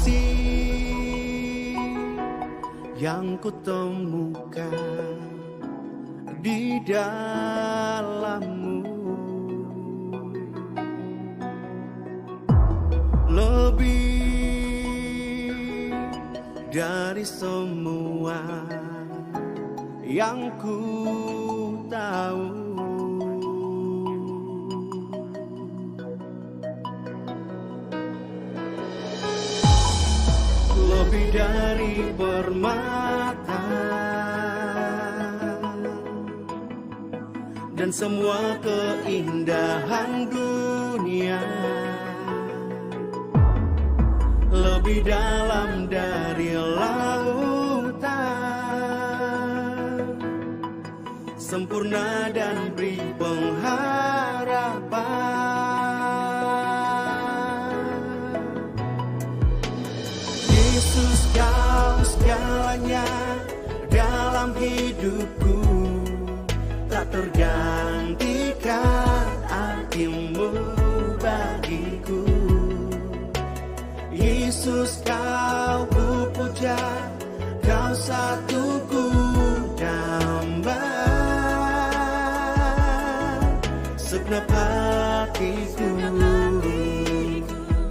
kasih yang kutemukan di dalammu lebih dari semua yang ku tahu. Lebih dari permata dan semua keindahan dunia, lebih dalam dari lautan, sempurna dan beri pengharapan. Yesus, kau segalanya dalam hidupku, tak tergantikan artimu bagiku. Yesus, kau ku puja, kau satuku damba, segenap hatiku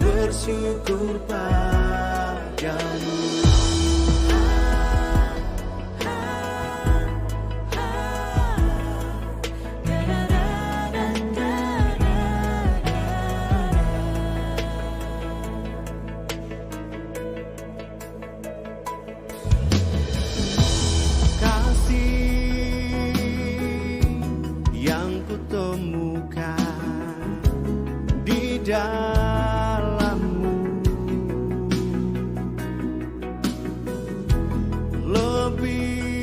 bersyukur padamu. Dalammu lebih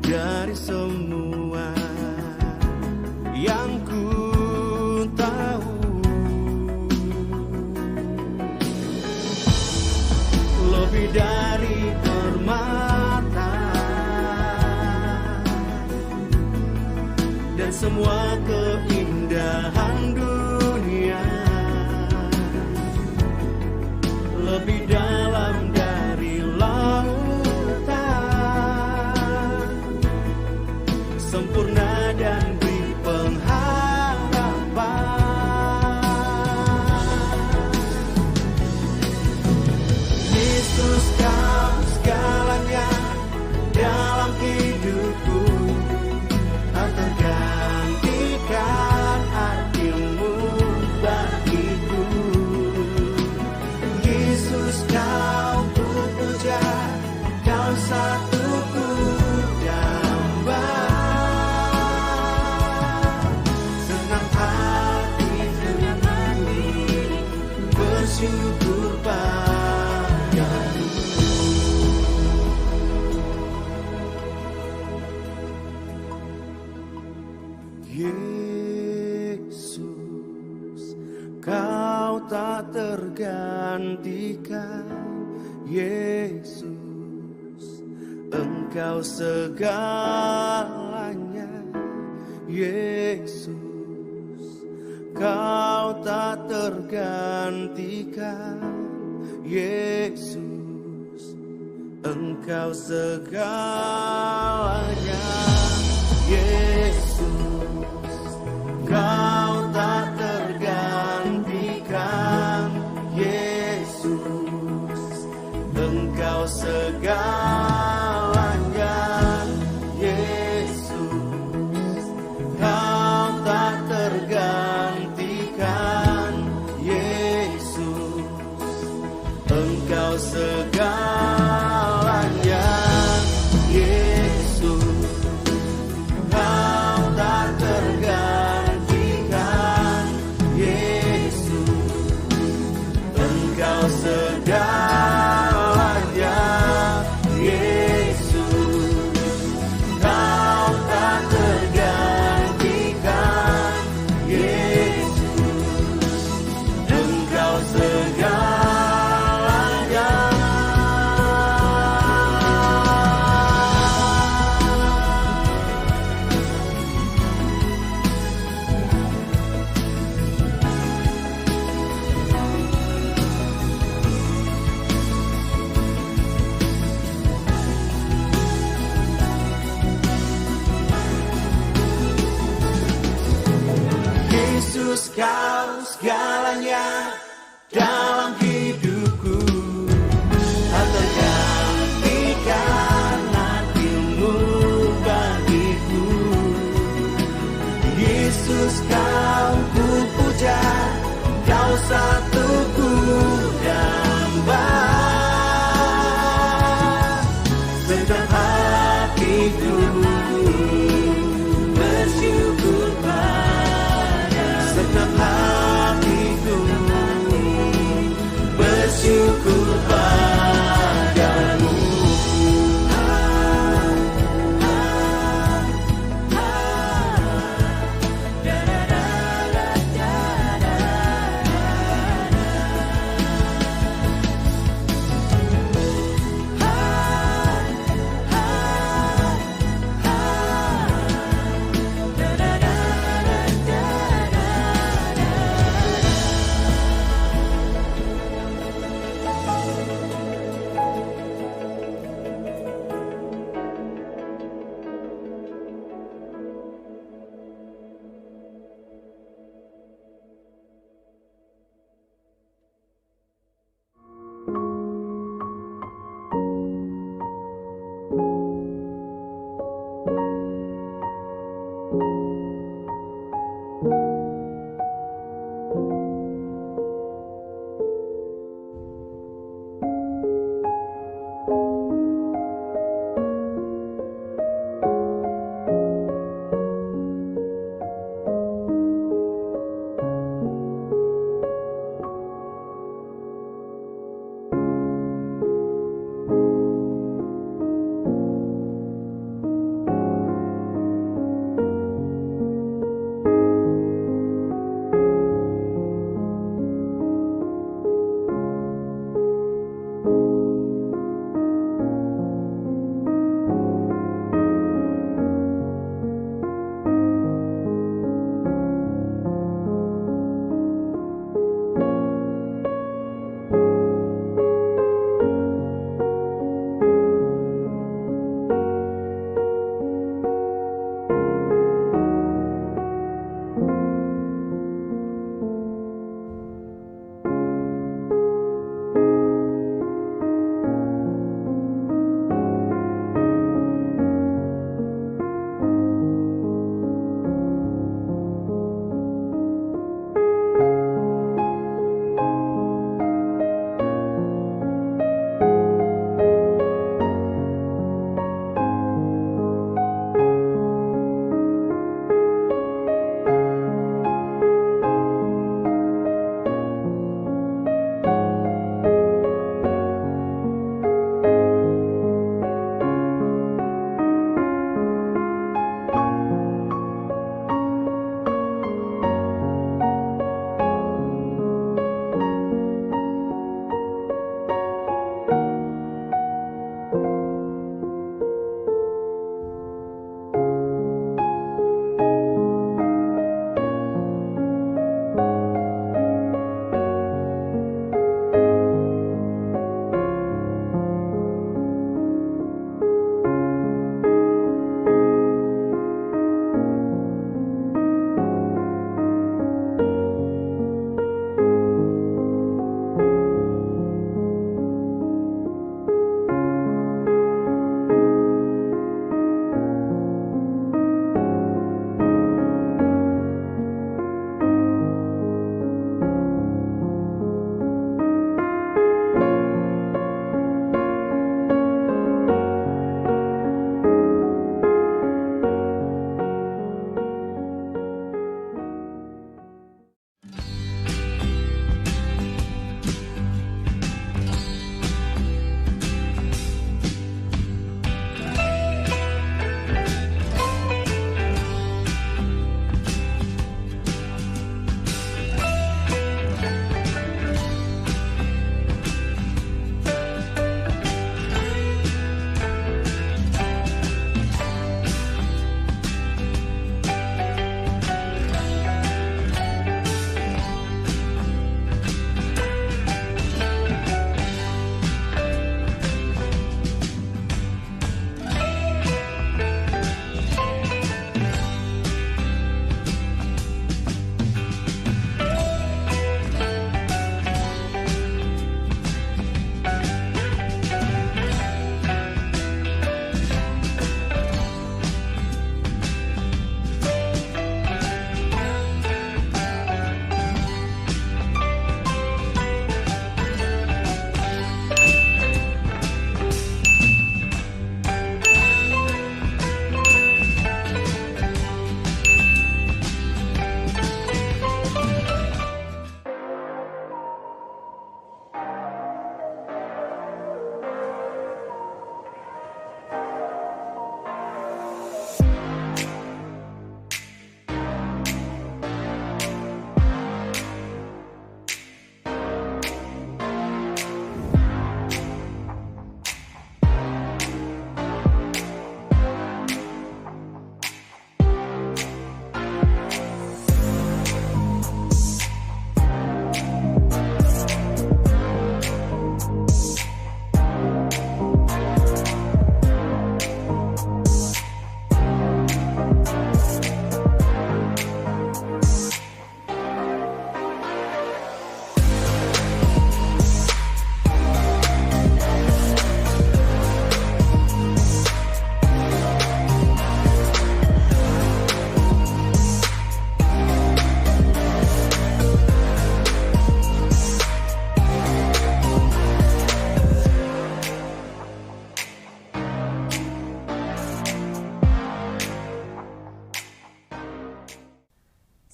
dari semua yang ku tahu, lebih dari permata dan semua keindahan dunia, lebih dalam dari lautan, sempurna dan beri pengharapan. Yesus, kau segalanya dalam hidupku, tak tergantikan artimu bagiku. Yesus, kau ku puja, kau satuku damba, senang hatiku bersyukur padamu. Yesus, kau tak tergantikan. Yesus, engkau segalanya. Yesus, kau tak tergantikan. Yesus, engkau segalanya. Yesus, kau tak tergantikan. Yesus, engkau segalanya. Yesus, kau tak tergantikan. Yesus, engkau segalanya. Yesus, kau tak tergantikan. Yesus, engkau segalanya. Yesus, kau tak tergantikan. Yesus, engkau segalanya.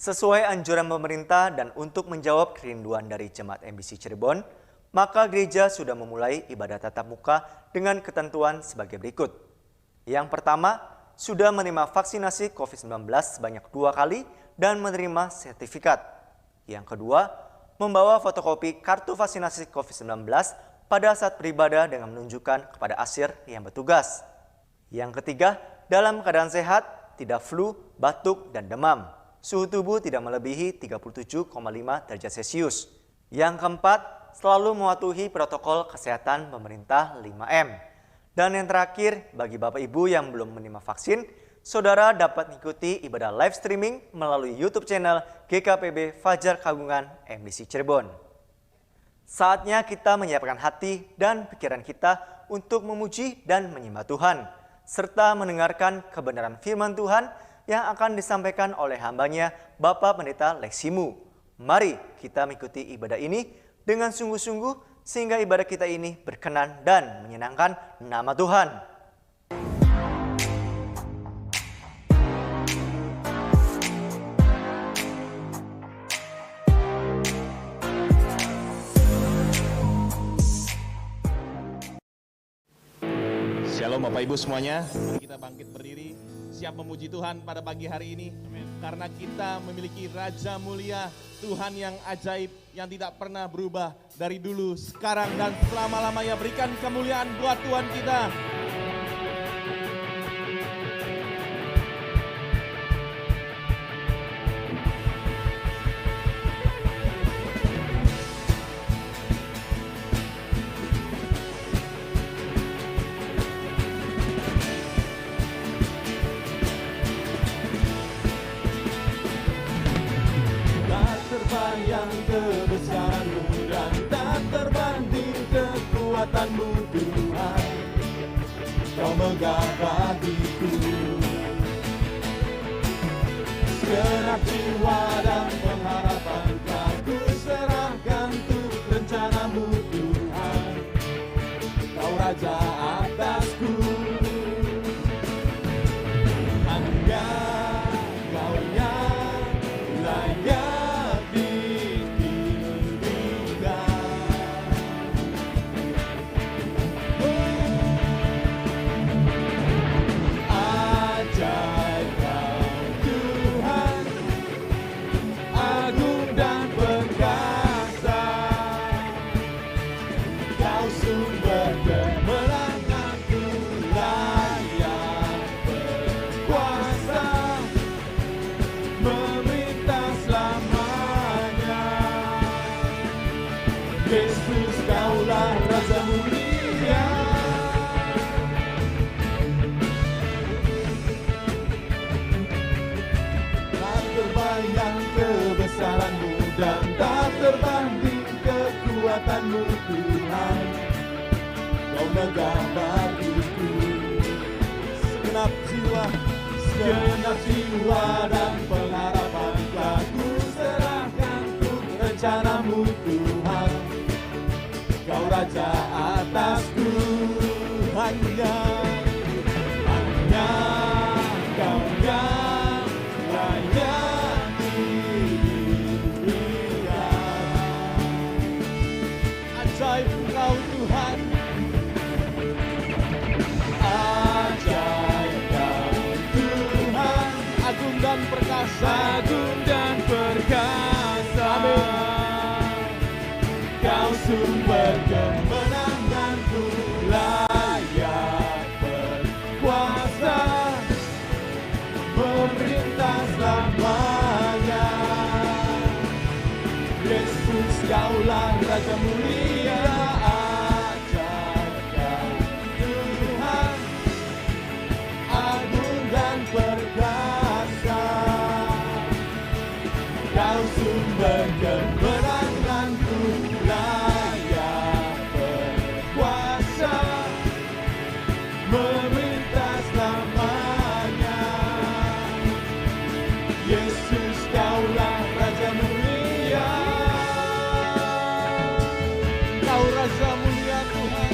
Sesuai anjuran pemerintah dan untuk menjawab kerinduan dari Jemaat MBC Cirebon, maka gereja sudah memulai ibadah tatap muka dengan ketentuan sebagai berikut. Yang pertama, sudah menerima vaksinasi COVID-19 sebanyak 2 kali dan menerima sertifikat. Yang kedua, membawa fotokopi kartu vaksinasi COVID-19 pada saat beribadah dengan menunjukkan kepada asir yang bertugas. Yang ketiga, dalam keadaan sehat, tidak flu, batuk, dan demam. Suhu tubuh tidak melebihi 37,5 derajat Celcius. Yang keempat, selalu mematuhi protokol kesehatan pemerintah 5M. Dan yang terakhir, bagi Bapak Ibu yang belum menerima vaksin, saudara dapat mengikuti ibadah live streaming melalui YouTube channel GKPB Fajar Kagungan MBC Cirebon. Saatnya kita menyiapkan hati dan pikiran kita untuk memuji dan menyembah Tuhan, serta mendengarkan kebenaran firman Tuhan yang akan disampaikan oleh hambanya Bapak Pendeta Leximu. Mari kita mengikuti ibadah ini dengan sungguh-sungguh sehingga ibadah kita ini berkenan dan menyenangkan nama Tuhan. Shalom Bapak Ibu semuanya, mari kita bangkit berdiri, siap memuji Tuhan pada pagi hari ini. Karena kita memiliki Raja Mulia, Tuhan yang ajaib, yang tidak pernah berubah dari dulu, sekarang, dan selama-lamanya. Berikan kemuliaan buat Tuhan kita. Yang kebesaran-Mu dan tak terbanding kekuatan-Mu Tuhan, Kau megah bagiku. Segenap jiwa dan pengharapan telah ku serahkan untuk rencana-Mu Tuhan, Kau Raja atasku. Hanya Kau yang layak Yesus, Kaulah Raja Mulia. Tak terbayang kebesaran-Mu dan tak terbanding kekuatan-Mu Tuhan, Kau megah bagiku. Segenap jiwa dan pengharapan telah ku serahkan untuk rencana-Mu Tuhan, Kau Raja atasku. Hanya Kau yang layak dilihat. Ajaib Kau Tuhan, ajaib Kau Tuhan, agung dan perkasa, agung dan perkasa. Amin. Kau sumber kemenanganku, layak berkuasa, memerintah selamanya. Yesus, Kaulah Raja Mulia, ajaib Kau Tuhan, agung dan perkasa. Kau sumber kemenanganku, layak berkuasa, memerintah selamanya. Yesus, Kaulah Raja Mulia. Kau Raja Mulia Tuhan.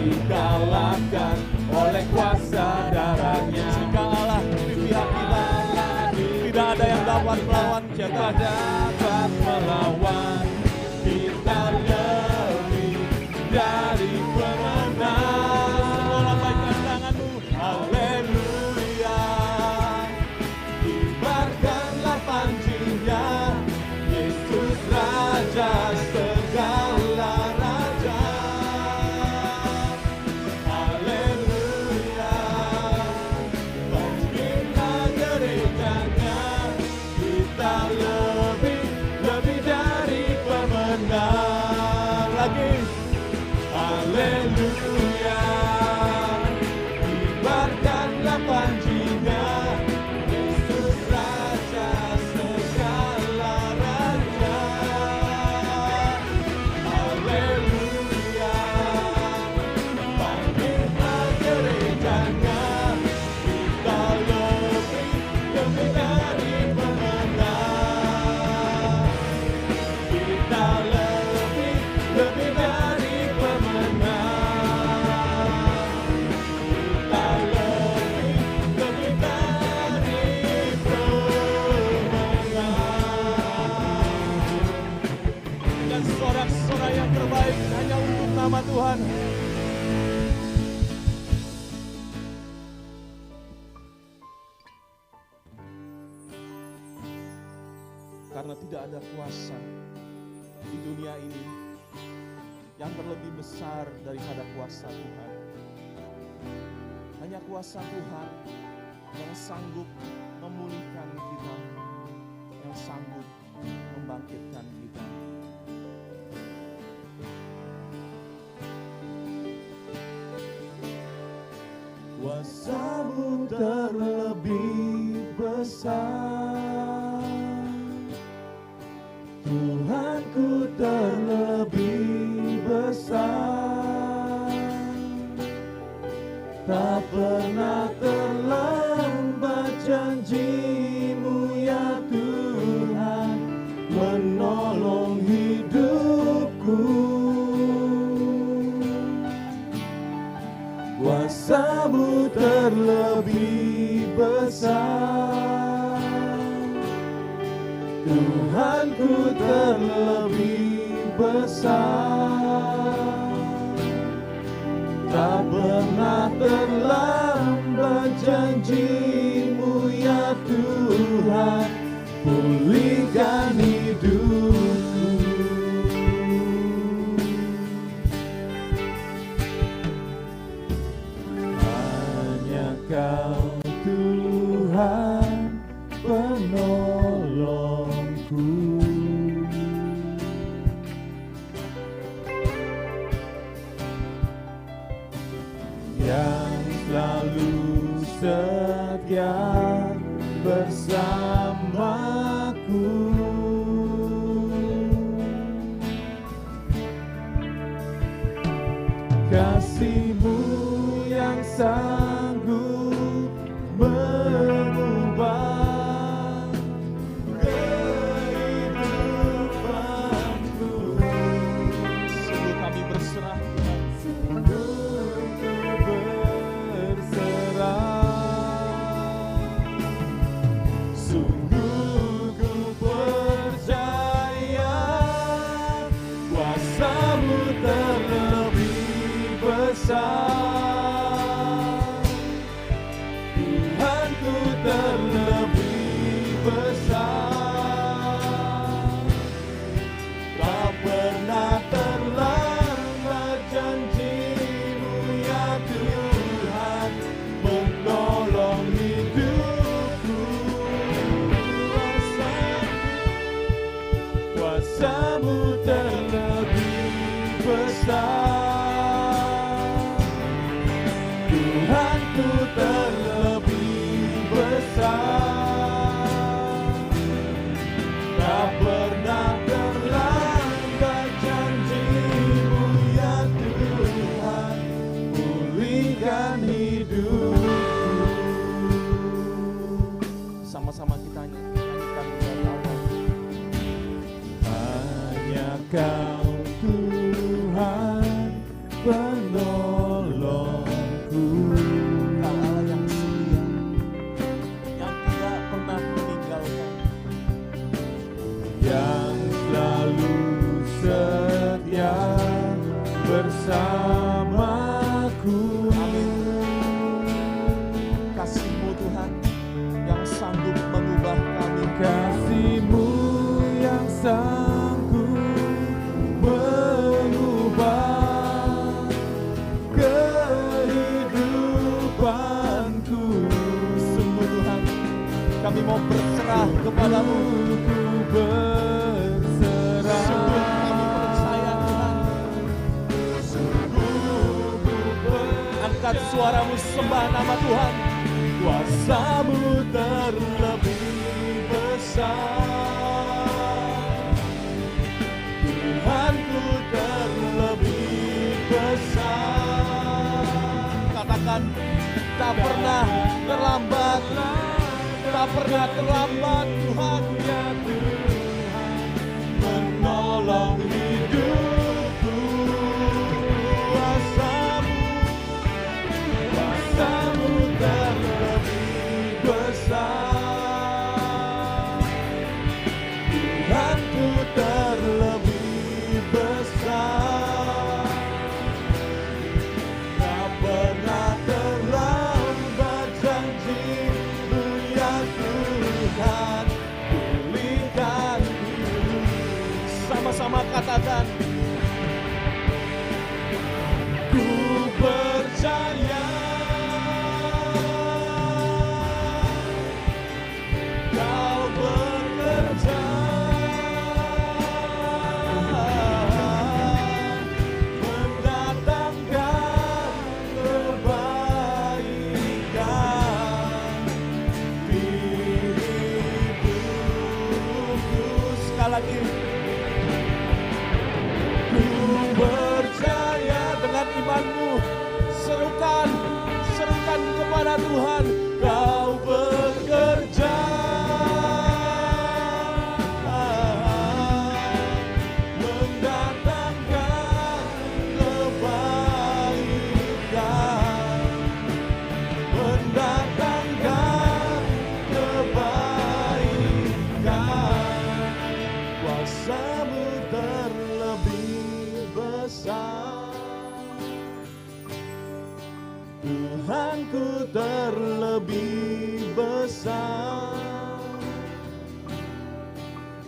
dikalahkan oleh kuasa darahnya. Jika Allah di pihak kita, tidak ada yang dapat melawan kita. Dapat melawan kita lebih dari pemenang. Lambaikan tanganmu. Haleluya, kibarkanlah panjinya, Yesus Raja segala raja. Haleluya, bangkitlah gerejanya, kita lebih dari pemenang. Lagi, haleluya, kibarkanlah panjinya, Yesus Raja segala raja. Haleluya, bangkitlah gerejanya, kita lebih dari pemenang. Kita lebih dari pemenang. Kita lebih dari pemenang. Dan sorak-sorai yang terbaik hanya untuk nama Tuhan. Karena tidak ada kuasa di dunia ini yang terlebih besar daripada kuasa Tuhan. Hanya kuasa Tuhan yang sanggup memulihkan kita, yang sanggup membangkitkan kita. Kuasa-Mu terlebih besar, Tuhanku terlebih besar. Tak pernah terlambat janji-Mu ya Tuhan, menolong hidupku. Kuasa-Mu terlebih besar, Tuhanku terlebih besar. Tak pernah terlambat janji-Mu ya Tuhan, pulihkan hidupku. Hanya Kau Tuhan penolongku. Yang selalu setia bersamaku. Kasih-Mu yang sanggup mengubah kehidupanku. Sungguh kami berserah, sungguh ku percaya, kuasa-Mu terlebih besar, bersamaku. Kasih-Mu Tuhan yang sanggup mengubah kami. Kasih-Mu yang sanggup mengubah kehidupanku. Sungguh Tuhan, kami mau berserah kepadamu. Ku berserah. Sungguh kami percaya Tuhan. Angkat suaramu, sembah nama Tuhan. Kuasa-Mu terlebih besar, Tuhanku terlebih besar. Katakan, tak pernah terlambat, tak pernah terlambat Tuhan. Ya Tuhan, menolong hidupku. Kuasa-Mu terlebih besar, Tuhanku terlebih besar. Tak pernah terlambat janji-Mu ya Tuhan, pulihkan hidup. Sama-sama katakan, Ku percaya Kau bekerja mendatangkan kebaikan di hidupku. sekali lagi, Ku percaya. dengan imanmu, serukan kepada Tuhan. Kau bekerja mendatangkan kebaikan, mendatangkan kebaikan. Kuasa-Mu terlebih besar, Tuhanku terlebih besar.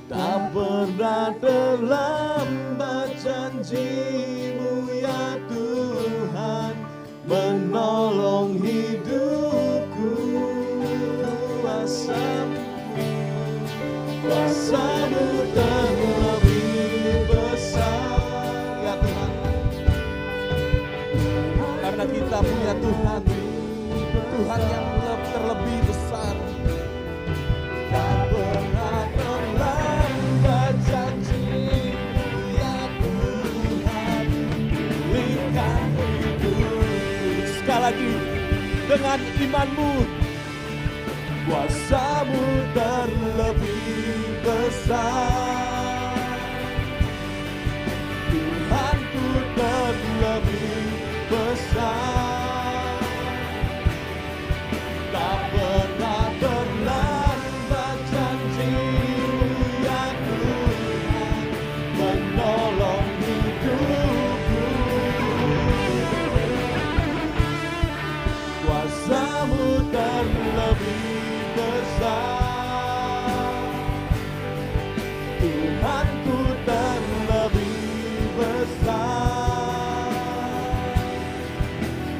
Tak pernah terlambat janji-Mu ya Tuhan, menolong hidupku. Kuasa-Mu terlebih besar. Ya Tuhan, karena kita punya Tuhan, Tuhan yang terlebih besar. Tak pernah terlambat janji-Mu ya Tuhan, pulihkan hidup. Sekali lagi, dengan imanmu, Kuasa-Mu terlebih besar, Tuhanku terlebih besar. Tak pernah terlambat janji-Mu ya Tuhan, menolong hidupku. Kuasa-Mu terlebih besar, Tuhanku terlebih besar.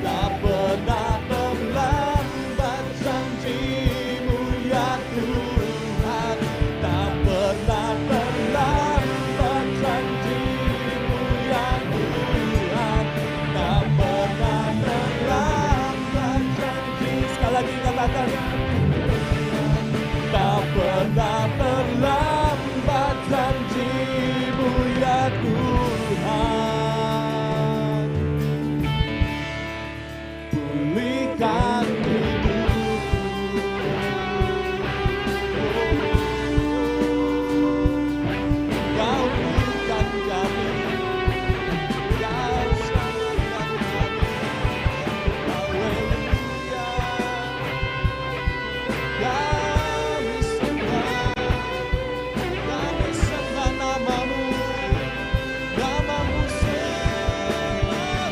Tak pernah terlambat janji-Mu ya Tuhan, tak pernah terlambat janji-Mu ya Tuhan, tak pernah terlambat janji. sekali lagi katakan, Tak pernah terlambat janji-Mu ya Tuhan, pulihkan hidupku. Kau pulihkan kami, Kau selamatkan kami. Haleluya. Kami sembah nama-Mu, nama-Mu selalu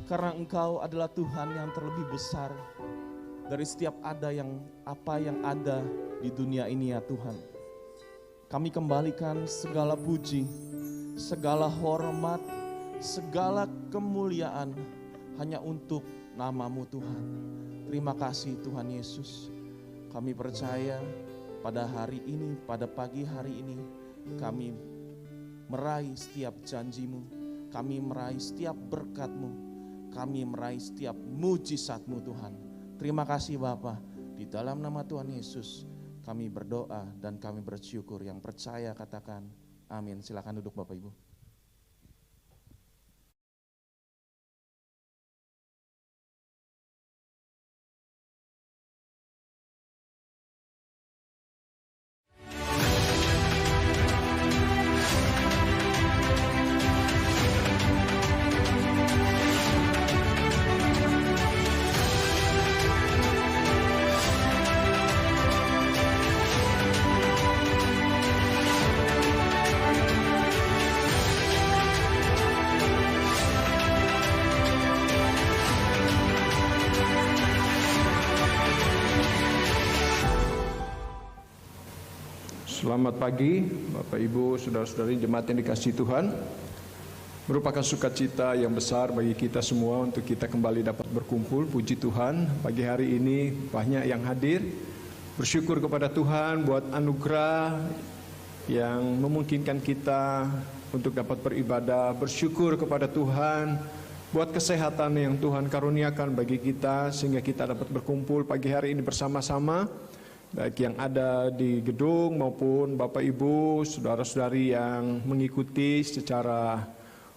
Karena Engkau adalah Tuhan yang terlebih besar dari setiap apa yang ada di dunia ini ya Tuhan. Kami kembalikan segala puji, segala hormat, segala kemuliaan hanya untuk nama-Mu Tuhan. Terima kasih Tuhan Yesus. Kami percaya pada hari ini, pada pagi hari ini, kami meraih setiap janji-Mu, kami meraih setiap berkat-Mu, kami meraih setiap mujizat-Mu Tuhan. Terima kasih Bapa. Di dalam nama Tuhan Yesus kami berdoa dan kami bersyukur. Yang percaya katakan amin. Silakan duduk Bapak Ibu. Selamat pagi Bapak Ibu, Saudara-saudari jemaat yang dikasihi Tuhan. Merupakan sukacita yang besar bagi kita semua untuk kita kembali dapat berkumpul. Puji Tuhan, pagi hari ini banyak yang hadir. Bersyukur kepada Tuhan buat anugerah yang memungkinkan kita untuk dapat beribadah. Bersyukur kepada Tuhan buat kesehatan yang Tuhan karuniakan bagi kita sehingga kita dapat berkumpul pagi hari ini bersama-sama. Baik yang ada di gedung maupun Bapak Ibu, Saudara-saudari yang mengikuti secara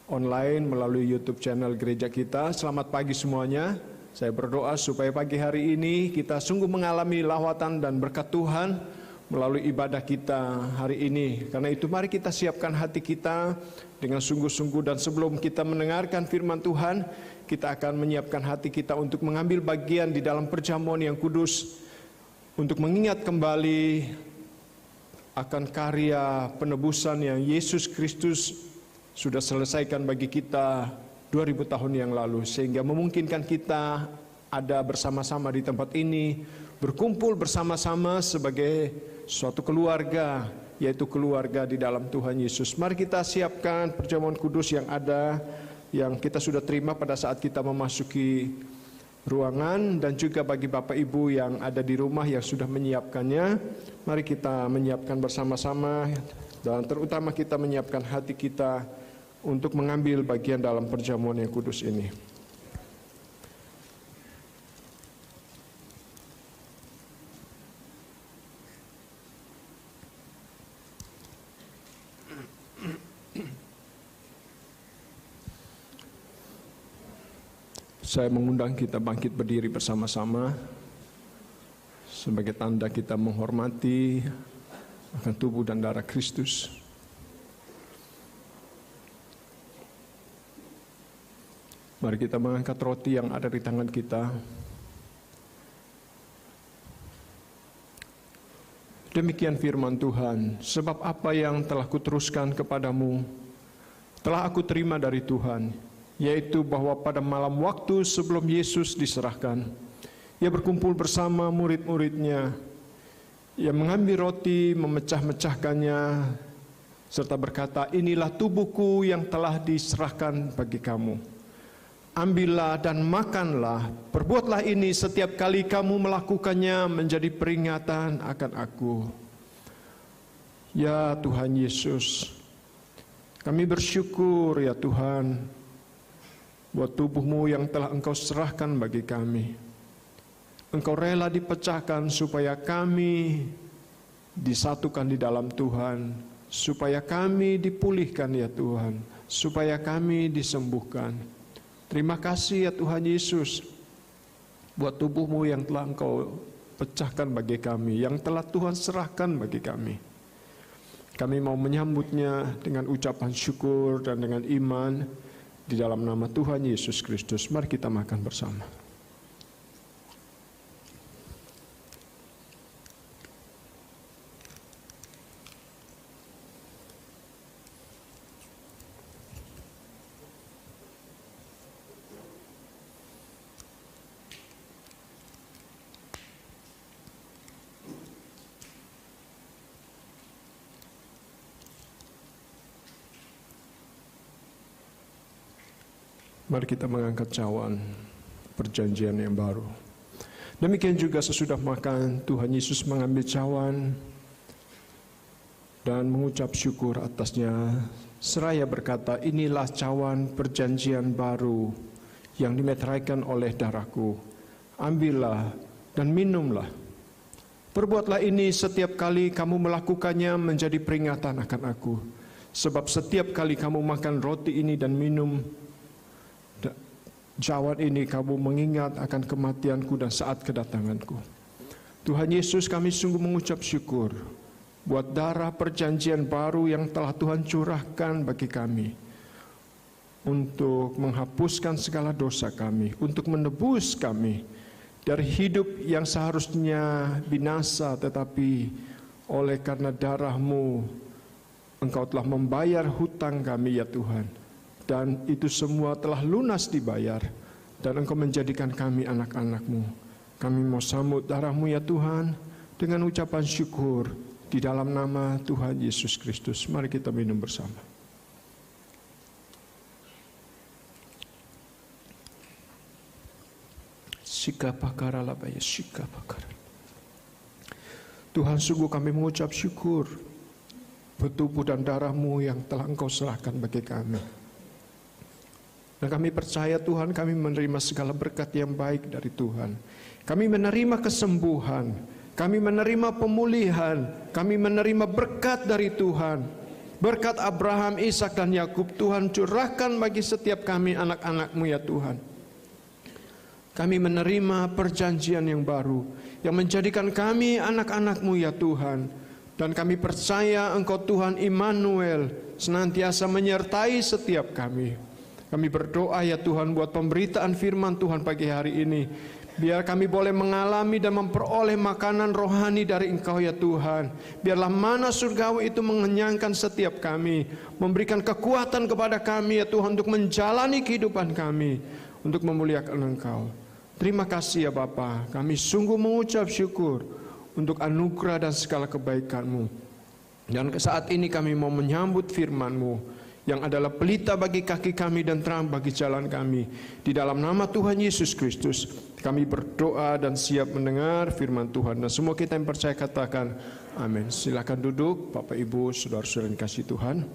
online melalui YouTube channel gereja kita. Selamat pagi semuanya. Saya berdoa supaya pagi hari ini kita sungguh mengalami lawatan dan berkat Tuhan melalui ibadah kita hari ini. Karena itu mari kita siapkan hati kita dengan sungguh-sungguh, dan sebelum kita mendengarkan firman Tuhan, kita akan menyiapkan hati kita untuk mengambil bagian di dalam perjamuan yang kudus, untuk mengingat kembali akan karya penebusan yang Yesus Kristus sudah selesaikan bagi kita 2000 tahun yang lalu, sehingga memungkinkan kita ada bersama-sama di tempat ini, berkumpul bersama-sama sebagai suatu keluarga, yaitu keluarga di dalam Tuhan Yesus. Mari kita siapkan perjamuan kudus yang ada, yang kita sudah terima pada saat kita memasuki ruangan, dan juga bagi Bapak Ibu yang ada di rumah yang sudah menyiapkannya. Mari kita menyiapkan bersama-sama, dan terutama kita menyiapkan hati kita untuk mengambil bagian dalam perjamuan yang kudus ini. Saya mengundang kita bangkit berdiri bersama-sama sebagai tanda kita menghormati akan tubuh dan darah Kristus. Mari kita mengangkat roti yang ada di tangan kita. Demikian firman Tuhan, sebab apa yang telah kuteruskan kepadamu telah aku terima dari Tuhan, yaitu bahwa pada malam waktu sebelum Yesus diserahkan, Ia berkumpul bersama murid-muridnya. Ia mengambil roti, memecah-mecahkannya, serta berkata, inilah tubuhku yang telah diserahkan bagi kamu. Ambillah dan makanlah, perbuatlah ini setiap kali kamu melakukannya menjadi peringatan akan aku. Ya Tuhan Yesus, kami bersyukur ya Tuhan, buat tubuh-Mu yang telah Engkau serahkan bagi kami. Engkau rela dipecahkan supaya kami disatukan di dalam Tuhan, supaya kami dipulihkan ya Tuhan, supaya kami disembuhkan. Terima kasih ya Tuhan Yesus, buat tubuh-Mu yang telah Engkau pecahkan bagi kami, yang telah Tuhan serahkan bagi kami. Kami mau menyambutnya dengan ucapan syukur dan dengan iman, di dalam nama Tuhan Yesus Kristus. Mari kita makan bersama. Mari kita mengangkat cawan perjanjian yang baru. Demikian juga sesudah makan, Tuhan Yesus mengambil cawan dan mengucap syukur atasnya, seraya berkata, inilah cawan perjanjian baru yang dimeteraikan oleh darahku. Ambillah dan minumlah. Perbuatlah ini setiap kali kamu melakukannya menjadi peringatan akan aku. Sebab setiap kali kamu makan roti ini dan minum cawan ini, kamu mengingat akan kematianku dan saat kedatanganku. Tuhan Yesus, kami sungguh mengucap syukur buat darah perjanjian baru yang telah Tuhan curahkan bagi kami, untuk menghapuskan segala dosa kami, untuk menebus kami dari hidup yang seharusnya binasa, tetapi oleh karena darah-Mu, Engkau telah membayar hutang kami ya Tuhan. Dan itu semua telah lunas dibayar. Dan Engkau menjadikan kami anak-anak-Mu. Kami mau sambut darah-Mu ya Tuhan dengan ucapan syukur di dalam nama Tuhan Yesus Kristus. Mari kita minum bersama. Sikapakara labaya sikapakara. Tuhan, sungguh kami mengucap syukur tubuh dan darah-Mu yang telah Engkau serahkan bagi kami. Dan kami percaya Tuhan, kami menerima segala berkat yang baik dari Tuhan. Kami menerima kesembuhan, kami menerima pemulihan, kami menerima berkat dari Tuhan. Berkat Abraham, Ishak dan Yakub Tuhan curahkan bagi setiap kami anak-anak-Mu ya Tuhan. Kami menerima perjanjian yang baru yang menjadikan kami anak-anak-Mu ya Tuhan. Dan kami percaya Engkau Tuhan Immanuel senantiasa menyertai setiap kami. Kami berdoa ya Tuhan buat pemberitaan firman Tuhan pagi hari ini. Biar kami boleh mengalami dan memperoleh makanan rohani dari Engkau ya Tuhan. Biarlah mana surgawi itu mengenyangkan setiap kami. Memberikan kekuatan kepada kami ya Tuhan untuk menjalani kehidupan kami. Untuk memuliakan Engkau. Terima kasih ya Bapa. Kami sungguh mengucap syukur untuk anugerah dan segala kebaikan-Mu. Dan saat ini kami mau menyambut firman-Mu yang adalah pelita bagi kaki kami dan terang bagi jalan kami. Di dalam nama Tuhan Yesus Kristus kami berdoa dan siap mendengar firman Tuhan. Dan semua kita yang percaya katakan amin. Silakan duduk Bapak Ibu saudara-saudara yang kasih Tuhan.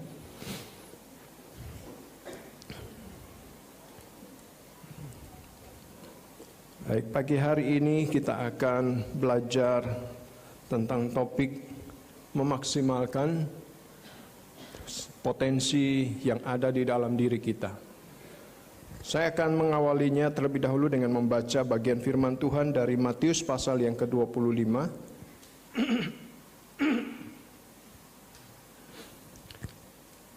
Baik, pagi hari ini kita akan belajar tentang topik memaksimalkan potensi yang ada di dalam diri kita. Saya akan mengawalinya terlebih dahulu dengan membaca bagian firman Tuhan dari Matius pasal yang ke-25.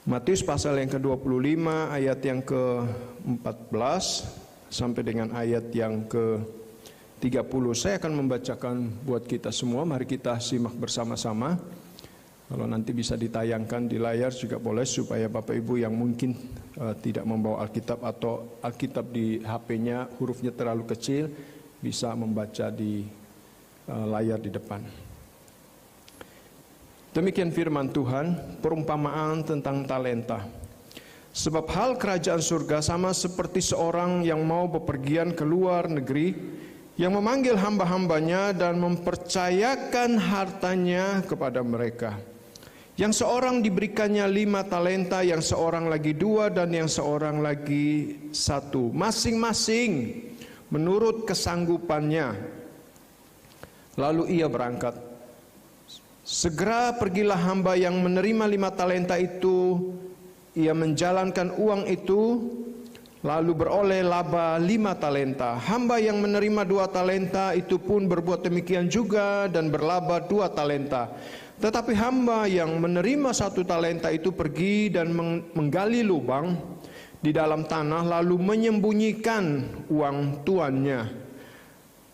Matius pasal yang ke-25 ayat yang ke-14 sampai dengan ayat yang ke-30. Saya akan membacakan buat kita semua. Mari kita simak bersama-sama. Kalau nanti bisa ditayangkan di layar juga boleh, supaya Bapak Ibu yang mungkin tidak membawa Alkitab atau Alkitab di HP-nya hurufnya terlalu kecil, bisa membaca di layar di depan. Demikian firman Tuhan, perumpamaan tentang talenta. Sebab hal kerajaan surga sama seperti seorang yang mau bepergian ke luar negeri, yang memanggil hamba-hambanya dan mempercayakan hartanya kepada mereka. Yang seorang diberikannya 5 talenta, yang seorang lagi 2, dan yang seorang lagi 1, masing-masing menurut kesanggupannya. Lalu ia berangkat. Segera pergilah hamba yang menerima 5 talenta itu. Ia menjalankan uang itu, lalu beroleh laba 5 talenta. Hamba yang menerima 2 talenta itu pun berbuat demikian juga dan berlaba 2 talenta. Tetapi hamba yang menerima 1 talenta itu pergi dan menggali lubang di dalam tanah, lalu menyembunyikan uang tuannya.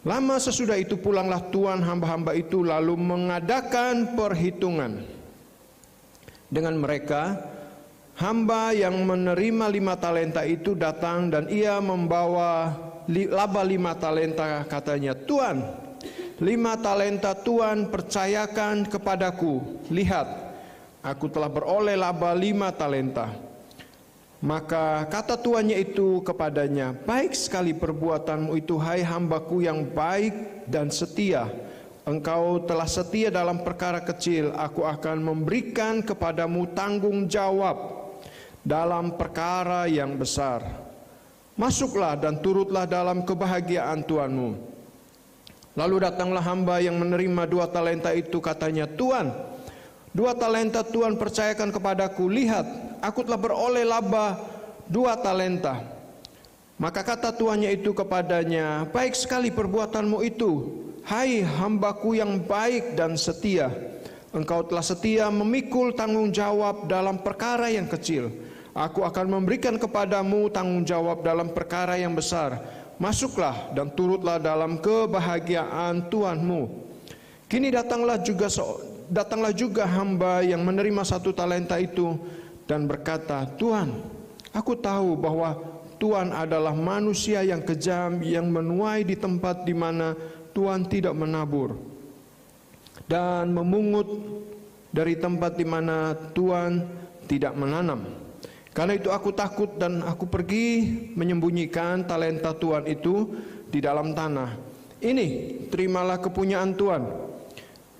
Lama sesudah itu pulanglah tuan hamba-hamba itu, lalu mengadakan perhitungan dengan mereka. Hamba yang menerima 5 talenta itu datang dan ia membawa laba 5 talenta. Katanya, Tuan, 5 talenta Tuan percayakan kepadaku. Lihat, aku telah beroleh laba 5 talenta. Maka kata tuannya itu kepadanya, baik sekali perbuatanmu itu, hai hambaku yang baik dan setia. Engkau telah setia dalam perkara kecil, aku akan memberikan kepadamu tanggung jawab dalam perkara yang besar. Masuklah dan turutlah dalam kebahagiaan Tuanmu. Lalu datanglah hamba yang menerima 2 talenta itu, katanya, Tuan, 2 talenta Tuan percayakan kepadaku, lihat, aku telah beroleh laba 2 talenta. Maka kata tuannya itu kepadanya, baik sekali perbuatanmu itu, hai hambaku yang baik dan setia. Engkau telah setia memikul tanggung jawab dalam perkara yang kecil. Aku akan memberikan kepadamu tanggung jawab dalam perkara yang besar. Masuklah dan turutlah dalam kebahagiaan Tuanmu. Kini datanglah juga hamba yang menerima 1 talenta itu dan berkata, Tuan, aku tahu bahwa Tuan adalah manusia yang kejam, yang menuai di tempat di mana Tuan tidak menabur, dan memungut dari tempat di mana Tuan tidak menanam. Karena itu aku takut dan aku pergi menyembunyikan talenta Tuan itu di dalam tanah. Ini, terimalah kepunyaan Tuan.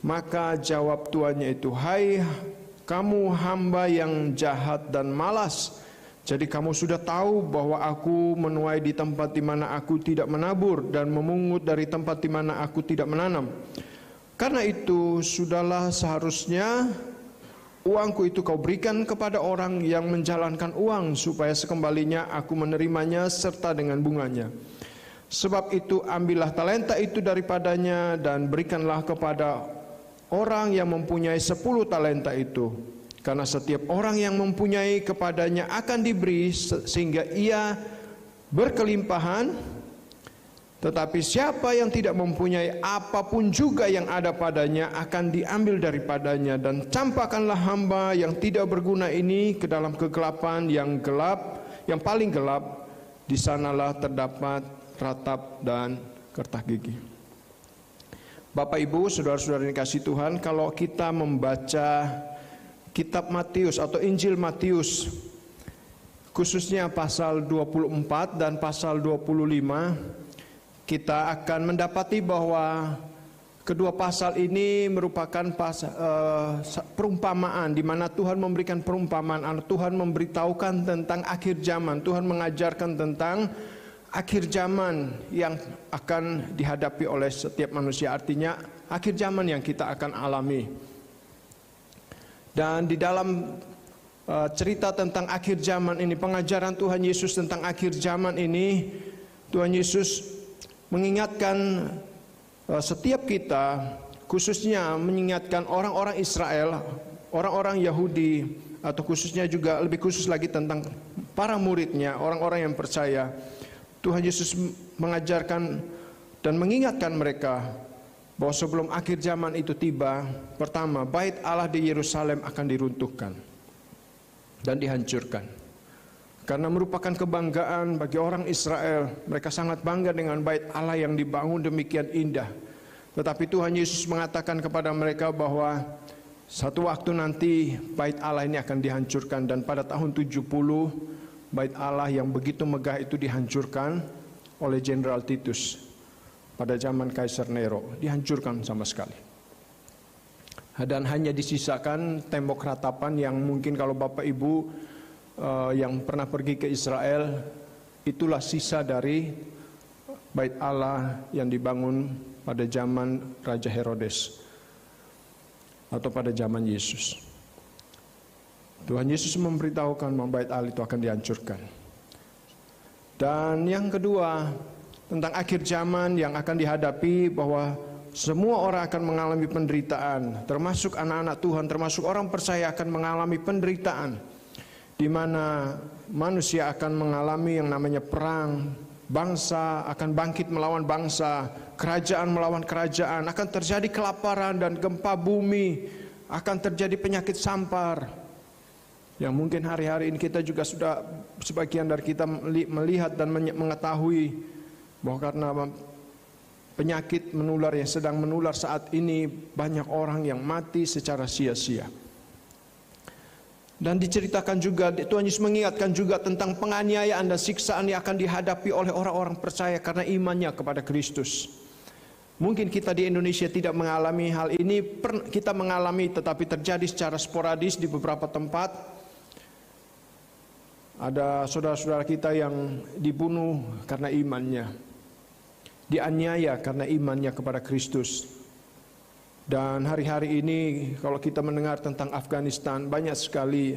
Maka jawab tuannya itu, hai kamu hamba yang jahat dan malas. Jadi kamu sudah tahu bahwa aku menuai di tempat di mana aku tidak menabur dan memungut dari tempat di mana aku tidak menanam. Karena itu sudahlah seharusnya uangku itu kau berikan kepada orang yang menjalankan uang, supaya sekembalinya aku menerimanya serta dengan bunganya. Sebab itu ambillah talenta itu daripadanya dan berikanlah kepada orang yang mempunyai 10 talenta itu. Karena setiap orang yang mempunyai kepadanya akan diberi sehingga ia berkelimpahan. Tetapi siapa yang tidak mempunyai, apapun juga yang ada padanya akan diambil daripadanya. Dan campakkanlah hamba yang tidak berguna ini ke dalam kegelapan yang gelap, yang paling gelap. Di sanalah terdapat ratap dan kertas gigi. Bapak Ibu, saudara-saudara yang dikasihi Tuhan, kalau kita membaca kitab Matius atau Injil Matius, khususnya pasal 24 dan pasal 25, kita akan mendapati bahwa kedua pasal ini merupakan perumpamaan, di mana Tuhan memberikan perumpamaan, Tuhan memberitahukan tentang akhir zaman, Tuhan mengajarkan tentang akhir zaman yang akan dihadapi oleh setiap manusia, artinya akhir zaman yang kita akan alami. Dan di dalam cerita tentang akhir zaman ini, pengajaran Tuhan Yesus tentang akhir zaman ini, Tuhan Yesus mengingatkan setiap kita, khususnya mengingatkan orang-orang Israel, orang-orang Yahudi, atau khususnya juga lebih khusus lagi tentang para muridnya, orang-orang yang percaya. Tuhan Yesus mengajarkan dan mengingatkan mereka bahwa sebelum akhir zaman itu tiba, pertama, bait Allah di Yerusalem akan diruntuhkan dan dihancurkan. Karena merupakan kebanggaan bagi orang Israel, mereka sangat bangga dengan bait Allah yang dibangun demikian indah. Tetapi Tuhan Yesus mengatakan kepada mereka bahwa satu waktu nanti bait Allah ini akan dihancurkan, dan pada tahun 70 bait Allah yang begitu megah itu dihancurkan oleh Jenderal Titus pada zaman Kaisar Nero, dihancurkan sama sekali. Dan hanya disisakan tembok ratapan yang mungkin kalau Bapak Ibu yang pernah pergi ke Israel, itulah sisa dari bait Allah yang dibangun pada zaman Raja Herodes atau pada zaman Yesus. Tuhan Yesus memberitahukan bahwa bait Allah itu akan dihancurkan. Dan yang kedua, tentang akhir zaman yang akan dihadapi, bahwa semua orang akan mengalami penderitaan, termasuk anak-anak Tuhan, termasuk orang percaya akan mengalami penderitaan, di mana manusia akan mengalami yang namanya perang, bangsa akan bangkit melawan bangsa, kerajaan melawan kerajaan, akan terjadi kelaparan dan gempa bumi, akan terjadi penyakit sampar. Yang mungkin hari-hari ini kita juga sudah, sebagian dari kita melihat dan mengetahui bahwa karena penyakit menular yang sedang menular saat ini, banyak orang yang mati secara sia-sia. Dan diceritakan juga, Tuhan Yesus mengingatkan juga tentang penganiayaan dan siksaan yang akan dihadapi oleh orang-orang percaya karena imannya kepada Kristus. Mungkin kita di Indonesia tidak mengalami hal ini, kita mengalami tetapi terjadi secara sporadis di beberapa tempat. Ada saudara-saudara kita yang dibunuh karena imannya, dianiaya karena imannya kepada Kristus. Dan hari-hari ini kalau kita mendengar tentang Afghanistan, banyak sekali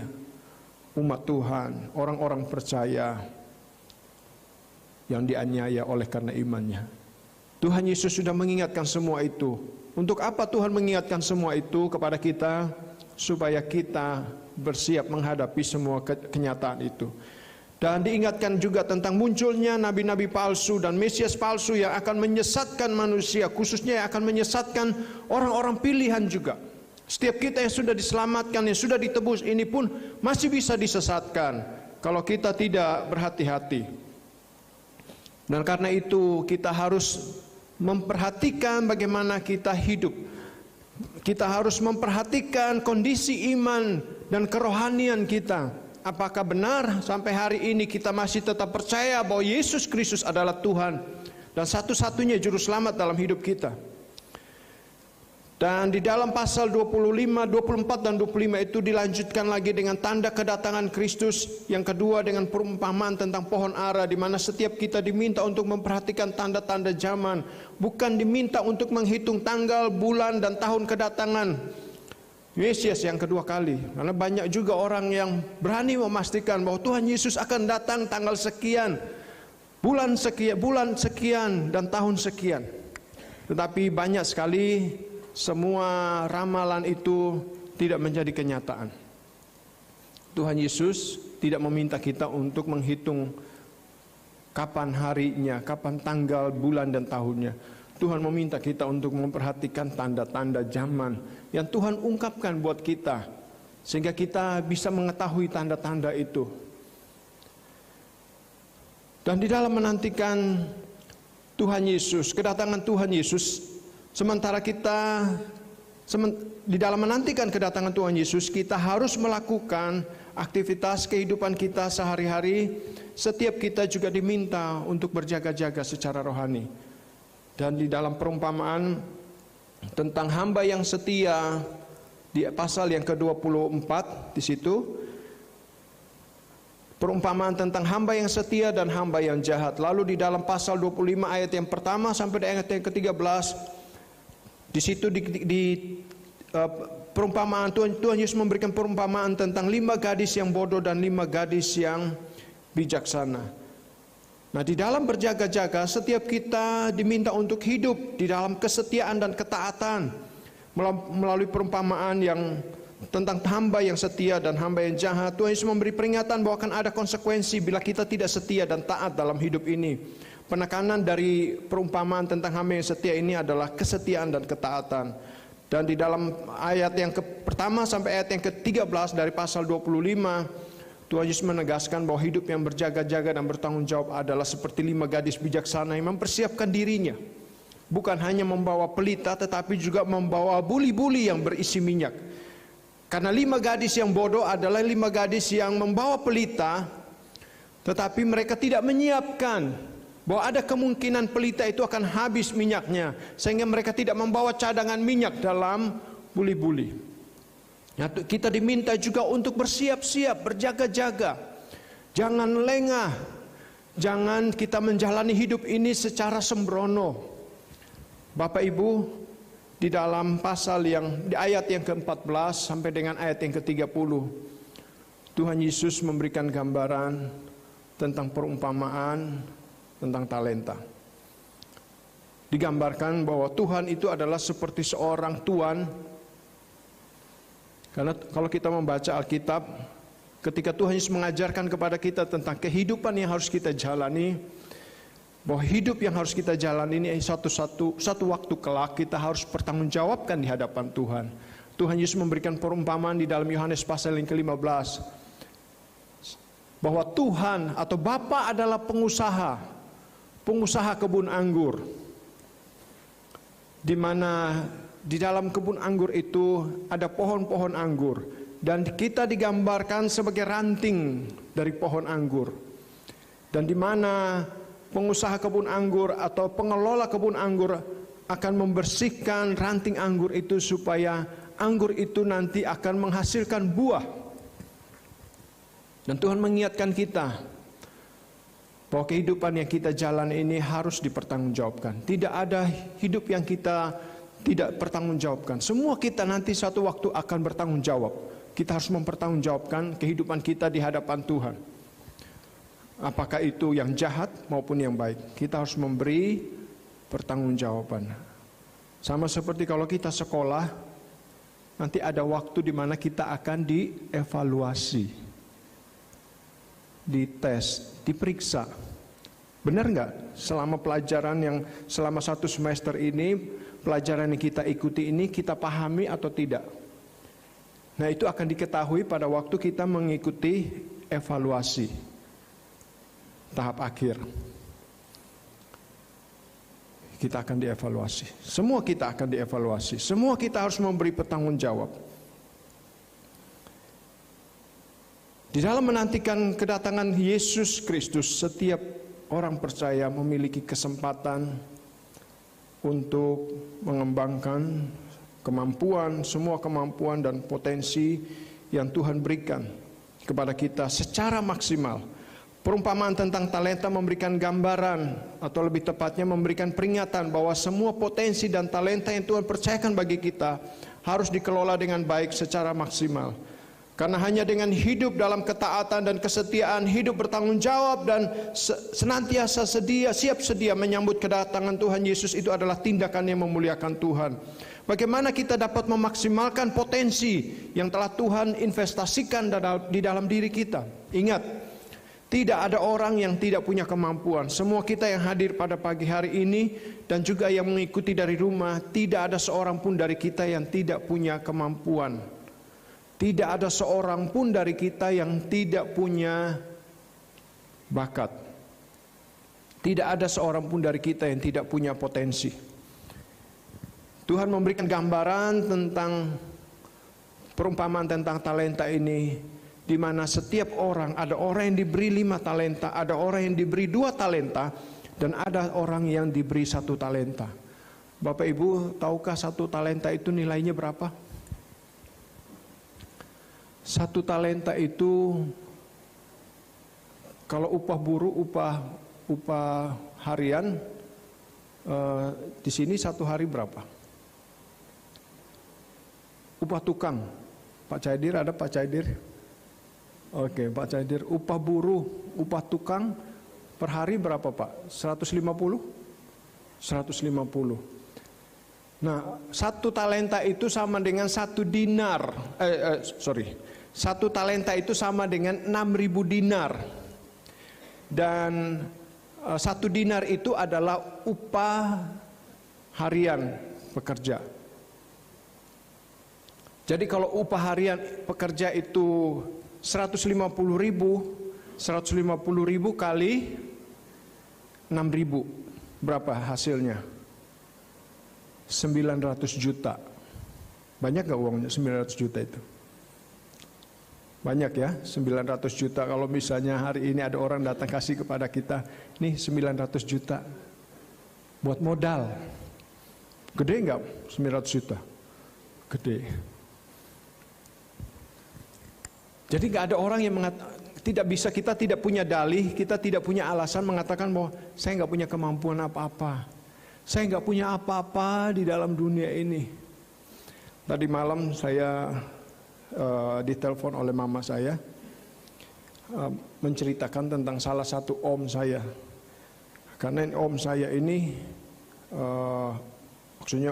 umat Tuhan, orang-orang percaya yang dianiaya oleh karena imannya. Tuhan Yesus sudah mengingatkan semua itu. Untuk apa Tuhan mengingatkan semua itu kepada kita? Supaya kita bersiap menghadapi semua kenyataan itu. Dan diingatkan juga tentang munculnya nabi-nabi palsu dan Mesias palsu yang akan menyesatkan manusia, khususnya yang akan menyesatkan orang-orang pilihan juga. Setiap kita yang sudah diselamatkan, yang sudah ditebus, ini pun masih bisa disesatkan kalau kita tidak berhati-hati. Dan karena itu kita harus memperhatikan bagaimana kita hidup. Kita harus memperhatikan kondisi iman dan kerohanian kita. Apakah benar sampai hari ini kita masih tetap percaya bahwa Yesus Kristus adalah Tuhan dan satu-satunya juru selamat dalam hidup kita? Dan di dalam pasal 25, 24 dan 25 itu dilanjutkan lagi dengan tanda kedatangan Kristus. Yang kedua dengan perumpamaan tentang pohon ara, di mana setiap kita diminta untuk memperhatikan tanda-tanda zaman, bukan diminta untuk menghitung tanggal, bulan dan tahun kedatangan Mesias yang kedua kali. Karena banyak juga orang yang berani memastikan bahwa Tuhan Yesus akan datang tanggal sekian, bulan sekian dan tahun sekian. Tetapi banyak sekali semua ramalan itu tidak menjadi kenyataan. Tuhan Yesus tidak meminta kita untuk menghitung kapan harinya, kapan tanggal, bulan dan tahunnya. Tuhan meminta kita untuk memperhatikan tanda-tanda zaman yang Tuhan ungkapkan buat kita, sehingga kita bisa mengetahui tanda-tanda itu. Dan di dalam menantikan Tuhan Yesus, kedatangan Tuhan Yesus, sementara kita di dalam menantikan kedatangan Tuhan Yesus, kita harus melakukan aktivitas kehidupan kita sehari-hari. Setiap kita juga diminta untuk berjaga-jaga secara rohani. Dan di dalam perumpamaan tentang hamba yang setia di pasal yang ke-24 di situ, perumpamaan tentang hamba yang setia dan hamba yang jahat. Lalu di dalam pasal 25 ayat yang pertama sampai ayat yang ke-13, di situ perumpamaan Tuhan Yesus memberikan perumpamaan tentang 5 gadis yang bodoh dan 5 gadis yang bijaksana. Nah, di dalam berjaga-jaga setiap kita diminta untuk hidup di dalam kesetiaan dan ketaatan melalui perumpamaan yang tentang hamba yang setia dan hamba yang jahat. Tuhan Yesus memberi peringatan bahwa akan ada konsekuensi bila kita tidak setia dan taat dalam hidup ini. Penekanan dari perumpamaan tentang hamba yang setia ini adalah kesetiaan dan ketaatan. Dan di dalam ayat yang pertama sampai ayat yang ke-13 dari pasal 25, Tuhan Yesus menegaskan bahwa hidup yang berjaga-jaga dan bertanggung jawab adalah seperti 5 gadis bijaksana yang mempersiapkan dirinya. Bukan hanya membawa pelita, tetapi juga membawa buli-buli yang berisi minyak. Karena 5 gadis yang bodoh adalah 5 gadis yang membawa pelita, tetapi mereka tidak menyiapkan bahwa ada kemungkinan pelita itu akan habis minyaknya, sehingga mereka tidak membawa cadangan minyak dalam buli-buli. Nah, kita diminta juga untuk bersiap-siap, berjaga-jaga. Jangan lengah. Jangan kita menjalani hidup ini secara sembrono. Bapak Ibu, di dalam pasal di ayat yang ke-14 sampai dengan ayat yang ke-30, Tuhan Yesus memberikan gambaran tentang perumpamaan tentang talenta. Digambarkan bahwa Tuhan itu adalah seperti seorang tuan. Karena kalau kita membaca Alkitab, ketika Tuhan Yesus mengajarkan kepada kita tentang kehidupan yang harus kita jalani, bahwa hidup yang harus kita jalani ini satu waktu kelak kita harus bertanggungjawabkan di hadapan Tuhan. Tuhan Yesus memberikan perumpamaan di dalam Yohanes pasal yang ke-15, bahwa Tuhan atau Bapa adalah pengusaha kebun anggur, di mana di dalam kebun anggur itu ada pohon-pohon anggur. dan kita digambarkan sebagai ranting dari pohon anggur. Dan di mana pengusaha kebun anggur atau pengelola kebun anggur akan membersihkan ranting anggur itu supaya anggur itu nanti akan menghasilkan buah. Dan Tuhan mengingatkan kita bahwa kehidupan yang kita jalan ini harus dipertanggungjawabkan. Tidak ada hidup yang kita tidak pertanggungjawabkan. Semua kita nanti suatu waktu akan bertanggung jawab. Kita harus mempertanggungjawabkan kehidupan kita di hadapan Tuhan. Apakah itu yang jahat maupun yang baik. Kita harus memberi pertanggungjawaban. Sama seperti kalau kita sekolah, nanti ada waktu di mana kita akan dievaluasi, dites, diperiksa. Benar nggak selama pelajaran yang selama 1 semester ini, pelajaran yang kita ikuti ini kita pahami atau tidak? Nah, itu akan diketahui pada waktu kita mengikuti evaluasi tahap akhir. Kita akan dievaluasi. Semua kita akan dievaluasi. Semua kita harus memberi pertanggungjawab. Di dalam menantikan kedatangan Yesus Kristus, setiap orang percaya memiliki kesempatan untuk mengembangkan kemampuan, semua kemampuan dan potensi yang Tuhan berikan kepada kita secara maksimal. Perumpamaan tentang talenta memberikan gambaran, atau lebih tepatnya memberikan peringatan bahwa semua potensi dan talenta yang Tuhan percayakan bagi kita harus dikelola dengan baik secara maksimal. Karena hanya dengan hidup dalam ketaatan dan kesetiaan, hidup bertanggung jawab dan senantiasa siap sedia menyambut kedatangan Tuhan Yesus, itu adalah tindakan yang memuliakan Tuhan. Bagaimana kita dapat memaksimalkan potensi yang telah Tuhan investasikan di dalam diri kita? Ingat, tidak ada orang yang tidak punya kemampuan. Semua kita yang hadir pada pagi hari ini dan juga yang mengikuti dari rumah, tidak ada seorang pun dari kita yang tidak punya kemampuan. Tidak ada seorang pun dari kita yang tidak punya bakat. Tidak ada seorang pun dari kita yang tidak punya potensi. Tuhan memberikan gambaran tentang perumpamaan tentang talenta ini, di mana setiap orang, ada orang yang diberi 5 talenta, ada orang yang diberi 2 talenta, dan ada orang yang diberi 1 talenta. Bapak Ibu, tahukah 1 talenta itu nilainya berapa? 1 talenta itu, kalau upah buruh, upah harian, di sini 1 hari berapa? Upah tukang, Pak Caidir, ada Pak Caidir? Oke, Pak Caidir, upah buruh, upah tukang per hari berapa Pak? 150? 150. Nah, 1 talenta itu sama dengan 1 dinar. 1 talenta itu sama dengan 6.000 dinar. Dan 1 dinar itu adalah upah harian pekerja. Jadi kalau upah harian pekerja itu 150.000 kali 6.000, berapa hasilnya? 900 juta. Banyak gak uangnya 900 juta itu? Banyak ya, 900 juta. Kalau misalnya hari ini ada orang datang kasih kepada kita, nih 900 juta buat modal. Gede gak 900 juta? Gede. Jadi gak ada orang yang kita tidak punya dalih, kita tidak punya alasan mengatakan bahwa saya gak punya kemampuan apa-apa. Saya gak punya apa-apa di dalam dunia ini. Tadi malam saya ditelepon oleh mama saya, menceritakan tentang salah satu om saya. Karena om saya ini maksudnya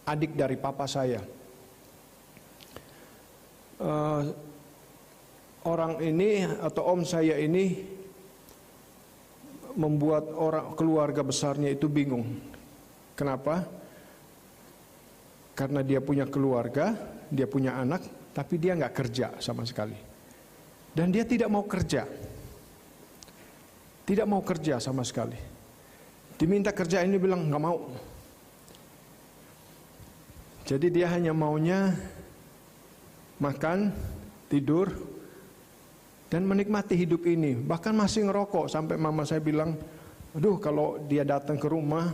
adik dari papa saya. Orang ini atau om saya ini membuat keluarga besarnya itu bingung. Kenapa? Karena dia punya keluarga, dia punya anak, tapi dia nggak kerja sama sekali. Dan dia tidak mau kerja. Tidak mau kerja sama sekali. Diminta kerja ini bilang nggak mau. Jadi dia hanya maunya makan, tidur, dan menikmati hidup ini. Bahkan masih ngerokok, sampai mama saya bilang, aduh kalau dia datang ke rumah,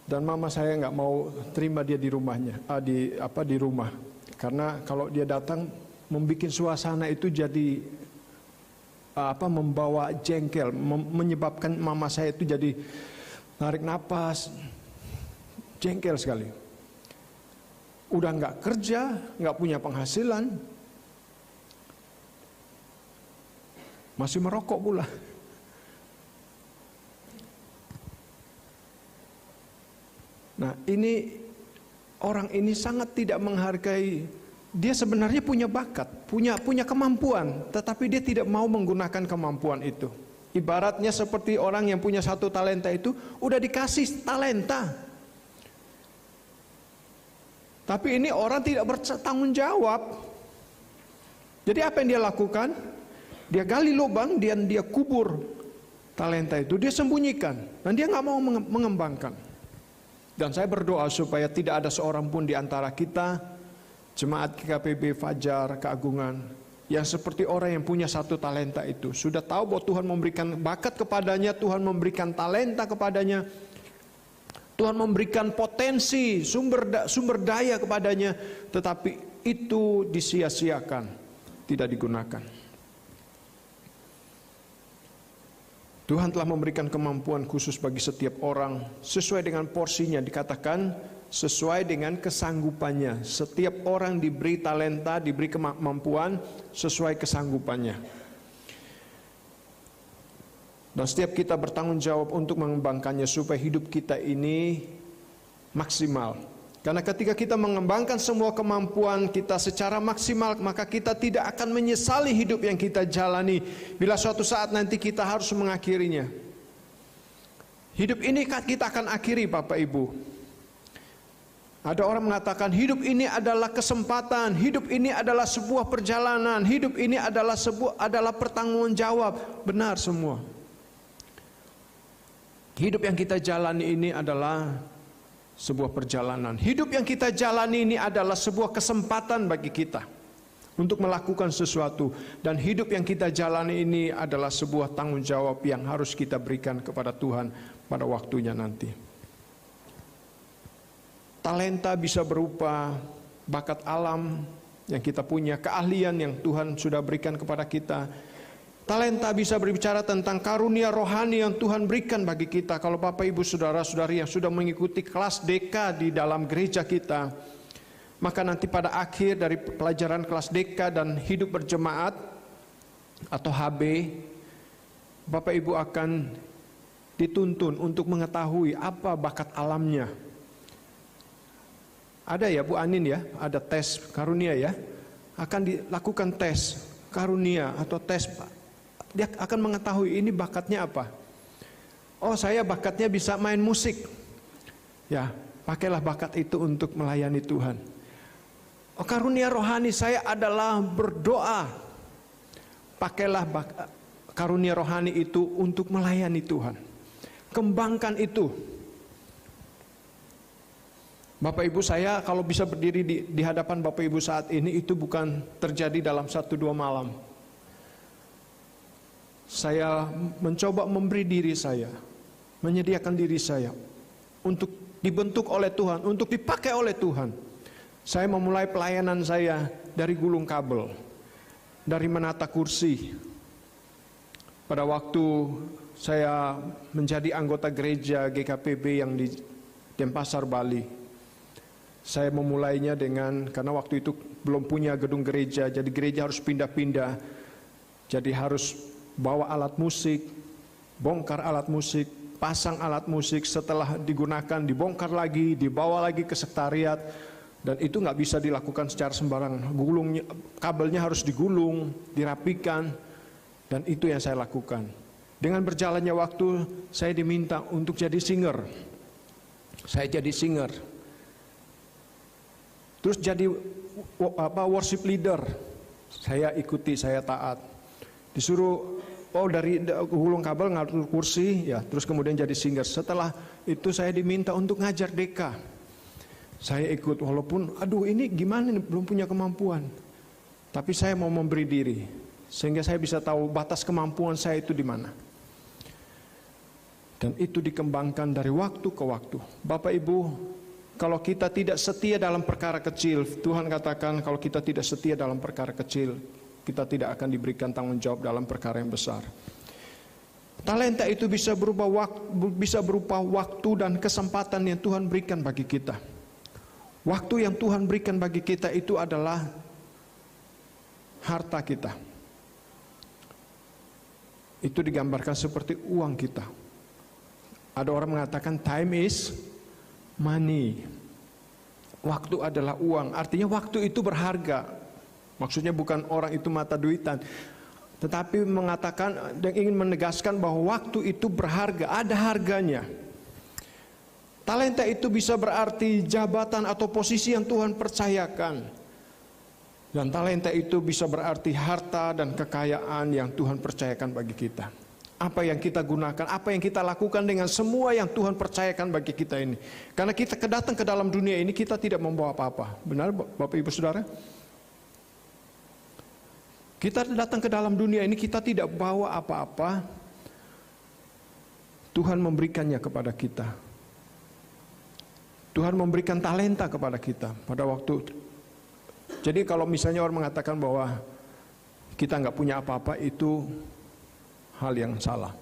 dan mama saya nggak mau terima dia di rumahnya, di rumah, karena kalau dia datang membuat suasana itu jadi membawa jengkel, menyebabkan mama saya itu jadi narik napas, jengkel sekali. Udah nggak kerja, nggak punya penghasilan, masih merokok pula. Nah, ini orang ini sangat tidak menghargai. Dia sebenarnya punya bakat, punya kemampuan, tetapi dia tidak mau menggunakan kemampuan itu. Ibaratnya seperti orang yang punya 1 talenta itu udah dikasih talenta. Tapi ini orang tidak bertanggung jawab. Jadi apa yang dia lakukan? Dia gali lubang dan dia kubur talenta itu, dia sembunyikan dan dia nggak mau mengembangkan. Dan saya berdoa supaya tidak ada seorang pun di antara kita, jemaat GKPB Fajar Keagungan, yang seperti orang yang punya 1 talenta itu. Sudah tahu bahwa Tuhan memberikan bakat kepadanya, Tuhan memberikan talenta kepadanya, Tuhan memberikan potensi, sumber daya kepadanya, tetapi itu disia-siakan, tidak digunakan. Tuhan telah memberikan kemampuan khusus bagi setiap orang sesuai dengan porsinya, dikatakan sesuai dengan kesanggupannya. Setiap orang diberi talenta, diberi kemampuan sesuai kesanggupannya. Dan setiap kita bertanggung jawab untuk mengembangkannya supaya hidup kita ini maksimal. Karena ketika kita mengembangkan semua kemampuan kita secara maksimal, maka kita tidak akan menyesali hidup yang kita jalani bila suatu saat nanti kita harus mengakhirinya. Hidup ini kita akan akhiri, Bapak Ibu. Ada orang mengatakan hidup ini adalah kesempatan, hidup ini adalah sebuah perjalanan, hidup ini adalah pertanggung jawab. Benar semua. Hidup yang kita jalani ini adalah sebuah perjalanan. Hidup yang kita jalani ini adalah sebuah kesempatan bagi kita untuk melakukan sesuatu. Dan hidup yang kita jalani ini adalah sebuah tanggung jawab yang harus kita berikan kepada Tuhan pada waktunya nanti. Talenta bisa berupa bakat alam yang kita punya, keahlian yang Tuhan sudah berikan kepada kita. Talenta bisa berbicara tentang karunia rohani yang Tuhan berikan bagi kita. Kalau Bapak Ibu Saudara-saudari yang sudah mengikuti kelas DK di dalam gereja kita, maka nanti pada akhir dari pelajaran kelas DK dan hidup berjemaat atau HB, Bapak Ibu akan dituntun untuk mengetahui apa bakat alamnya. Ada ya Bu Anin ya, ada tes karunia ya. Akan dilakukan tes karunia atau tes, dia akan mengetahui ini bakatnya apa. Oh, saya bakatnya bisa main musik. Ya, pakailah bakat itu untuk melayani Tuhan. Oh, karunia rohani saya adalah berdoa. Pakailah karunia rohani itu untuk melayani Tuhan. Kembangkan itu. Bapak Ibu, saya kalau bisa berdiri di hadapan Bapak Ibu saat ini itu bukan terjadi dalam 1-2 malam. Saya mencoba memberi diri saya, menyediakan diri saya untuk dibentuk oleh Tuhan, untuk dipakai oleh Tuhan. Saya memulai pelayanan saya dari gulung kabel, dari menata kursi. Pada waktu saya menjadi anggota gereja GKPB yang di Denpasar, Bali, saya memulainya karena waktu itu belum punya gedung gereja, jadi gereja harus pindah-pindah, jadi harus bawa alat musik, bongkar alat musik, pasang alat musik, setelah digunakan dibongkar lagi, dibawa lagi ke sekretariat, dan itu nggak bisa dilakukan secara sembarangan. Kabelnya harus digulung, dirapikan, dan itu yang saya lakukan. Dengan berjalannya waktu, saya diminta untuk jadi singer. Saya jadi singer. Terus jadi worship leader. Saya ikuti, saya taat. Disuruh dari gulung kabel ngatur kursi, ya, terus kemudian jadi singer. Setelah itu saya diminta untuk ngajar DK. Saya ikut walaupun aduh ini gimana nih, belum punya kemampuan. Tapi saya mau memberi diri sehingga saya bisa tahu batas kemampuan saya itu di mana. Dan itu dikembangkan dari waktu ke waktu. Bapak Ibu, kalau kita tidak setia dalam perkara kecil, Tuhan katakan kalau kita tidak setia dalam perkara kecil, kita tidak akan diberikan tanggung jawab dalam perkara yang besar. Talenta itu bisa berupa waktu dan kesempatan yang Tuhan berikan bagi kita. Waktu yang Tuhan berikan bagi kita itu adalah harta kita. Itu digambarkan seperti uang kita. Ada orang mengatakan time is money. Waktu adalah uang. Artinya waktu itu berharga. Maksudnya bukan orang itu mata duitan, tetapi mengatakan dan ingin menegaskan bahwa waktu itu berharga, ada harganya. Talenta itu bisa berarti jabatan atau posisi yang Tuhan percayakan. Dan talenta itu bisa berarti harta dan kekayaan yang Tuhan percayakan bagi kita. Apa yang kita gunakan, apa yang kita lakukan dengan semua yang Tuhan percayakan bagi kita ini. Karena kita datang ke dalam dunia ini, kita tidak membawa apa-apa. Benar Bapak Ibu Saudara? Kita datang ke dalam dunia ini, kita tidak bawa apa-apa. Tuhan memberikannya kepada kita. Tuhan memberikan talenta kepada kita pada waktu. Jadi kalau misalnya orang mengatakan bahwa kita nggak punya apa-apa, itu hal yang salah.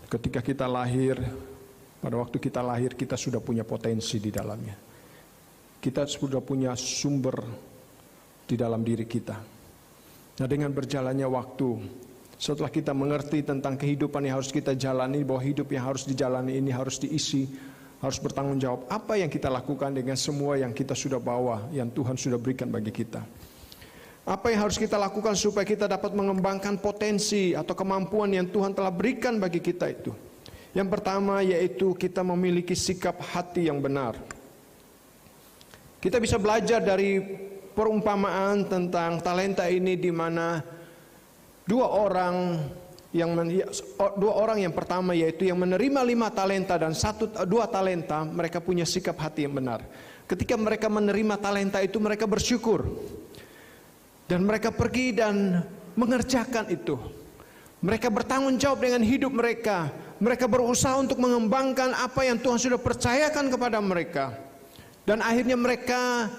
Ketika kita lahir, pada waktu kita lahir, kita sudah punya potensi di dalamnya. Kita sudah punya sumber di dalam diri kita. Nah, dengan berjalannya waktu, setelah kita mengerti tentang kehidupan yang harus kita jalani, bahwa hidup yang harus dijalani ini harus diisi, harus bertanggung jawab. Apa yang kita lakukan dengan semua yang kita sudah bawa, yang Tuhan sudah berikan bagi kita? Apa yang harus kita lakukan supaya kita dapat mengembangkan potensi atau kemampuan yang Tuhan telah berikan bagi kita itu? Yang pertama yaitu kita memiliki sikap hati yang benar. Kita bisa belajar dari perumpamaan tentang talenta ini, di mana dua orang yang pertama yaitu yang menerima 5 talenta dan 2 talenta, mereka punya sikap hati yang benar. Ketika mereka menerima talenta itu, mereka bersyukur dan mereka pergi dan mengerjakan itu. Mereka bertanggung jawab dengan hidup mereka. Mereka berusaha untuk mengembangkan apa yang Tuhan sudah percayakan kepada mereka, dan akhirnya mereka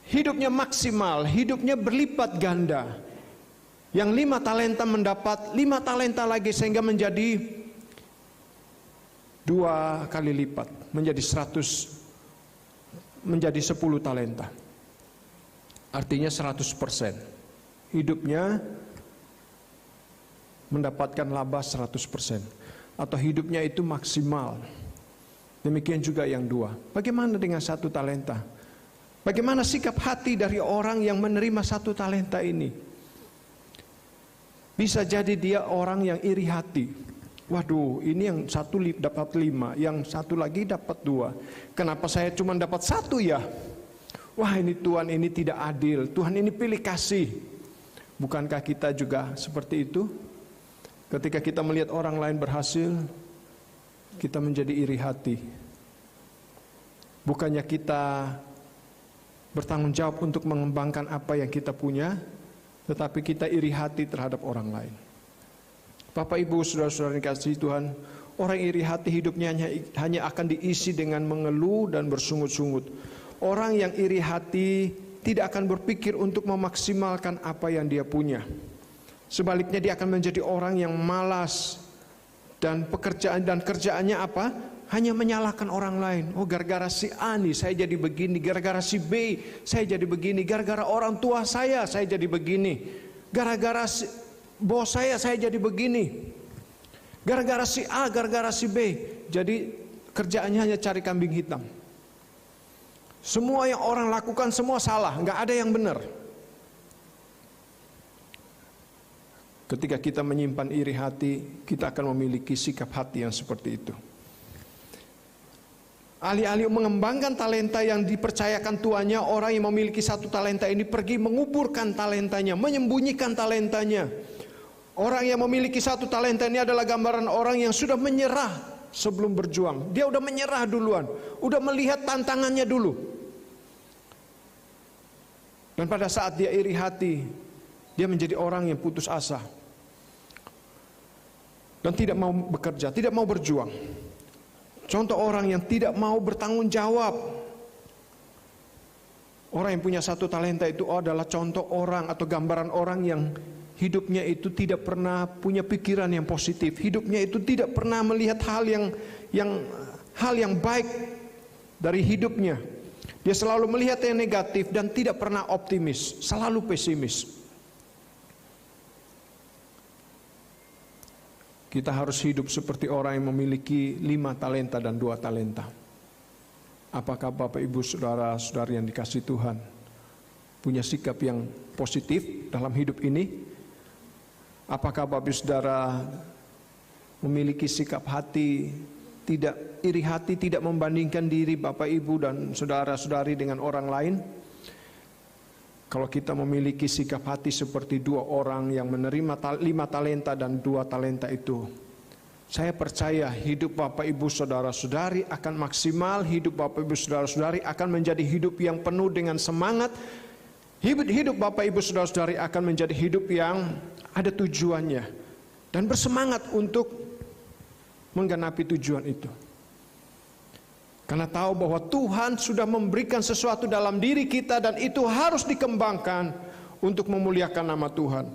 hidupnya maksimal, hidupnya berlipat ganda. Yang 5 talenta mendapat 5 talenta lagi, sehingga menjadi 2 kali lipat, menjadi 10 talenta. Artinya 100%. Hidupnya mendapatkan laba 100%. Atau hidupnya itu maksimal. Demikian juga yang 2. Bagaimana dengan 1 talenta? Bagaimana sikap hati dari orang yang menerima 1 talenta ini? Bisa jadi dia orang yang iri hati. Waduh, ini yang 1 dapat 5, yang 1 lagi dapat 2. Kenapa saya cuma dapat 1 ya? Wah, ini Tuhan ini tidak adil. Tuhan ini pilih kasih. Bukankah kita juga seperti itu? Ketika kita melihat orang lain berhasil, kita menjadi iri hati. Bukannya kita bertanggung jawab untuk mengembangkan apa yang kita punya, tetapi kita iri hati terhadap orang lain. Bapak Ibu saudara-saudara dikasihi Tuhan, orang iri hati hidupnya hanya akan diisi dengan mengeluh dan bersungut-sungut. Orang yang iri hati tidak akan berpikir untuk memaksimalkan apa yang dia punya. Sebaliknya dia akan menjadi orang yang malas, dan kerjaannya apa? Hanya menyalahkan orang lain. Oh, gara-gara si A nih saya jadi begini, gara-gara si B saya jadi begini, gara-gara orang tua saya jadi begini, gara-gara bos saya jadi begini, gara-gara si A, gara-gara si B. Jadi kerjaannya hanya cari kambing hitam. Semua yang orang lakukan semua salah, nggak ada yang benar. Ketika kita menyimpan iri hati, kita akan memiliki sikap hati yang seperti itu. Alih-alih mengembangkan talenta yang dipercayakan tuannya, orang yang memiliki 1 talenta ini pergi menguburkan talentanya, menyembunyikan talentanya. Orang yang memiliki 1 talenta ini adalah gambaran orang yang sudah menyerah sebelum berjuang. Dia udah menyerah duluan, udah melihat tantangannya dulu. Dan pada saat dia iri hati, dia menjadi orang yang putus asa dan tidak mau bekerja, tidak mau berjuang. Contoh orang yang tidak mau bertanggung jawab. Orang yang punya satu talenta itu adalah contoh orang atau gambaran orang yang hidupnya itu tidak pernah punya pikiran yang positif. Hidupnya itu tidak pernah melihat hal yang baik dari hidupnya. Dia selalu melihat yang negatif dan tidak pernah optimis, selalu pesimis. Kita harus hidup seperti orang yang memiliki 5 talenta dan 2 talenta. Apakah Bapak Ibu Saudara-saudari yang dikasihi Tuhan punya sikap yang positif dalam hidup ini? Apakah Bapak Ibu Saudara memiliki sikap hati, tidak iri hati, tidak membandingkan diri Bapak Ibu dan saudara-saudari dengan orang lain? Kalau kita memiliki sikap hati seperti 2 orang yang menerima 5 talenta dan 2 talenta itu, saya percaya hidup Bapak Ibu Saudara-saudari akan maksimal, hidup Bapak Ibu Saudara-saudari akan menjadi hidup yang penuh dengan semangat. Hidup Bapak Ibu Saudara-saudari akan menjadi hidup yang ada tujuannya dan bersemangat untuk menggenapi tujuan itu. Karena tahu bahwa Tuhan sudah memberikan sesuatu dalam diri kita dan itu harus dikembangkan untuk memuliakan nama Tuhan.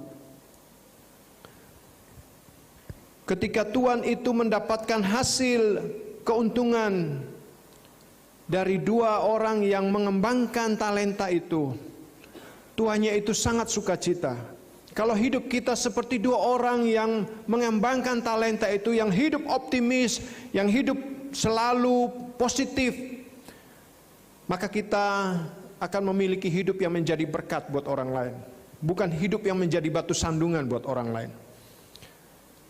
Ketika Tuhan itu mendapatkan hasil keuntungan dari 2 orang yang mengembangkan talenta itu, Tuhannya itu sangat sukacita. Kalau hidup kita seperti 2 orang yang mengembangkan talenta itu, yang hidup optimis, yang hidup selalu positif, maka kita akan memiliki hidup yang menjadi berkat buat orang lain, bukan hidup yang menjadi batu sandungan buat orang lain.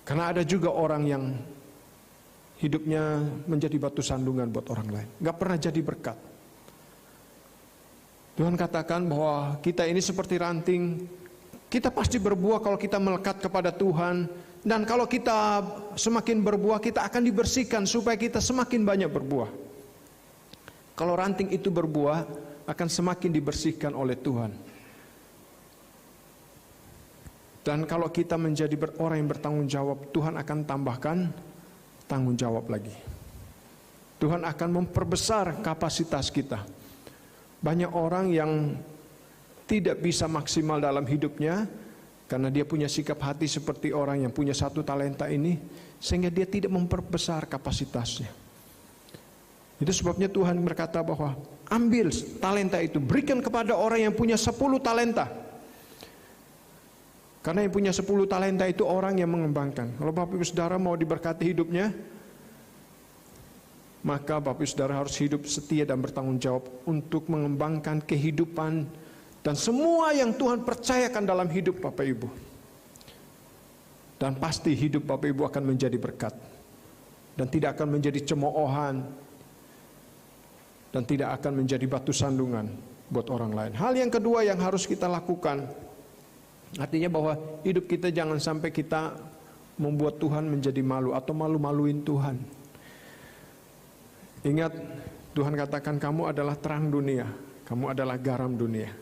Karena ada juga orang yang hidupnya menjadi batu sandungan buat orang lain, gak pernah jadi berkat. Tuhan katakan bahwa kita ini seperti ranting, kita pasti berbuah kalau kita melekat kepada Tuhan. Dan kalau kita semakin berbuah, kita akan dibersihkan supaya kita semakin banyak berbuah. Kalau ranting itu berbuah, akan semakin dibersihkan oleh Tuhan. Dan kalau kita menjadi orang yang bertanggung jawab, Tuhan akan tambahkan tanggung jawab lagi. Tuhan akan memperbesar kapasitas kita. Banyak orang yang tidak bisa maksimal dalam hidupnya karena dia punya sikap hati seperti orang yang punya 1 talenta ini, sehingga dia tidak memperbesar kapasitasnya. Itu sebabnya Tuhan berkata bahwa ambil talenta itu, berikan kepada orang yang punya 10 talenta. Karena yang punya 10 talenta itu orang yang mengembangkan. Kalau Bapak Ibu Saudara mau diberkati hidupnya, maka Bapak Ibu Saudara harus hidup setia dan bertanggung jawab untuk mengembangkan kehidupan dan semua yang Tuhan percayakan dalam hidup Bapak Ibu. Dan pasti hidup Bapak Ibu akan menjadi berkat dan tidak akan menjadi cemoohan dan tidak akan menjadi batu sandungan buat orang lain. Hal yang kedua yang harus kita lakukan, artinya bahwa hidup kita jangan sampai kita membuat Tuhan menjadi malu atau malu-maluin Tuhan. Ingat, Tuhan katakan kamu adalah terang dunia, kamu adalah garam dunia.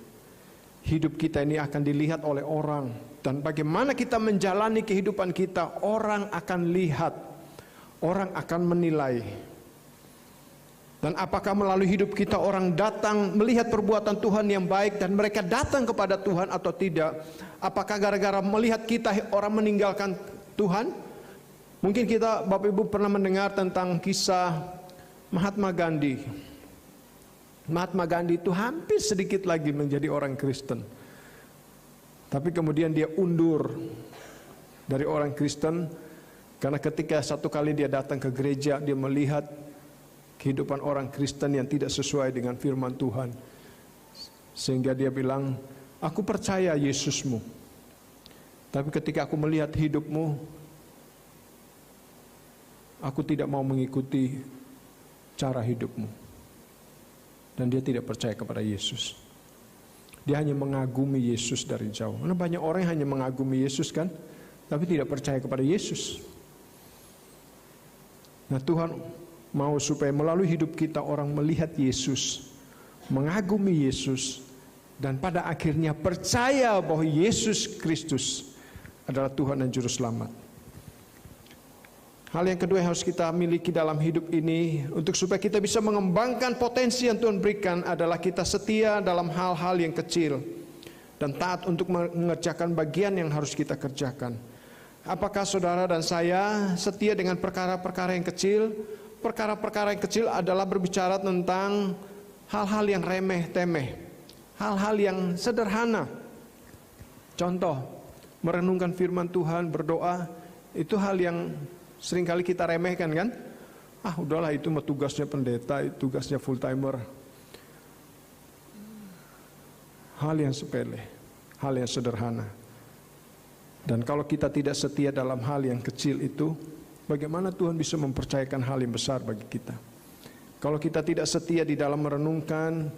Hidup kita ini akan dilihat oleh orang, dan bagaimana kita menjalani kehidupan kita, orang akan lihat, orang akan menilai. Dan apakah melalui hidup kita orang datang melihat perbuatan Tuhan yang baik dan mereka datang kepada Tuhan atau tidak? Apakah gara-gara melihat kita orang meninggalkan Tuhan? Mungkin kita, Bapak Ibu, pernah mendengar tentang kisah Mahatma Gandhi. Mahatma Gandhi itu hampir sedikit lagi menjadi orang Kristen, tapi kemudian dia undur dari orang Kristen karena ketika satu kali dia datang ke gereja, dia melihat kehidupan orang Kristen yang tidak sesuai dengan firman Tuhan, sehingga dia bilang, aku percaya Yesusmu, tapi ketika aku melihat hidupmu, aku tidak mau mengikuti cara hidupmu. Dan dia tidak percaya kepada Yesus. Dia hanya mengagumi Yesus dari jauh. Karena banyak orang yang hanya mengagumi Yesus kan, tapi tidak percaya kepada Yesus. Nah, Tuhan mau supaya melalui hidup kita orang melihat Yesus, mengagumi Yesus, dan pada akhirnya percaya bahwa Yesus Kristus adalah Tuhan dan Juru Selamat. Hal yang kedua yang harus kita miliki dalam hidup ini untuk supaya kita bisa mengembangkan potensi yang Tuhan berikan adalah kita setia dalam hal-hal yang kecil dan taat untuk mengerjakan bagian yang harus kita kerjakan. Apakah saudara dan saya setia dengan perkara-perkara yang kecil? Perkara-perkara yang kecil adalah berbicara tentang hal-hal yang remeh-temeh, hal-hal yang sederhana. Contoh, merenungkan firman Tuhan, berdoa, itu hal yang seringkali kita remehkan kan? Udahlah itu mah tugasnya pendeta, itu tugasnya full timer. Hal yang sepele, hal yang sederhana. Dan kalau kita tidak setia dalam hal yang kecil itu, bagaimana Tuhan bisa mempercayakan hal yang besar bagi kita? Kalau kita tidak setia di dalam merenungkan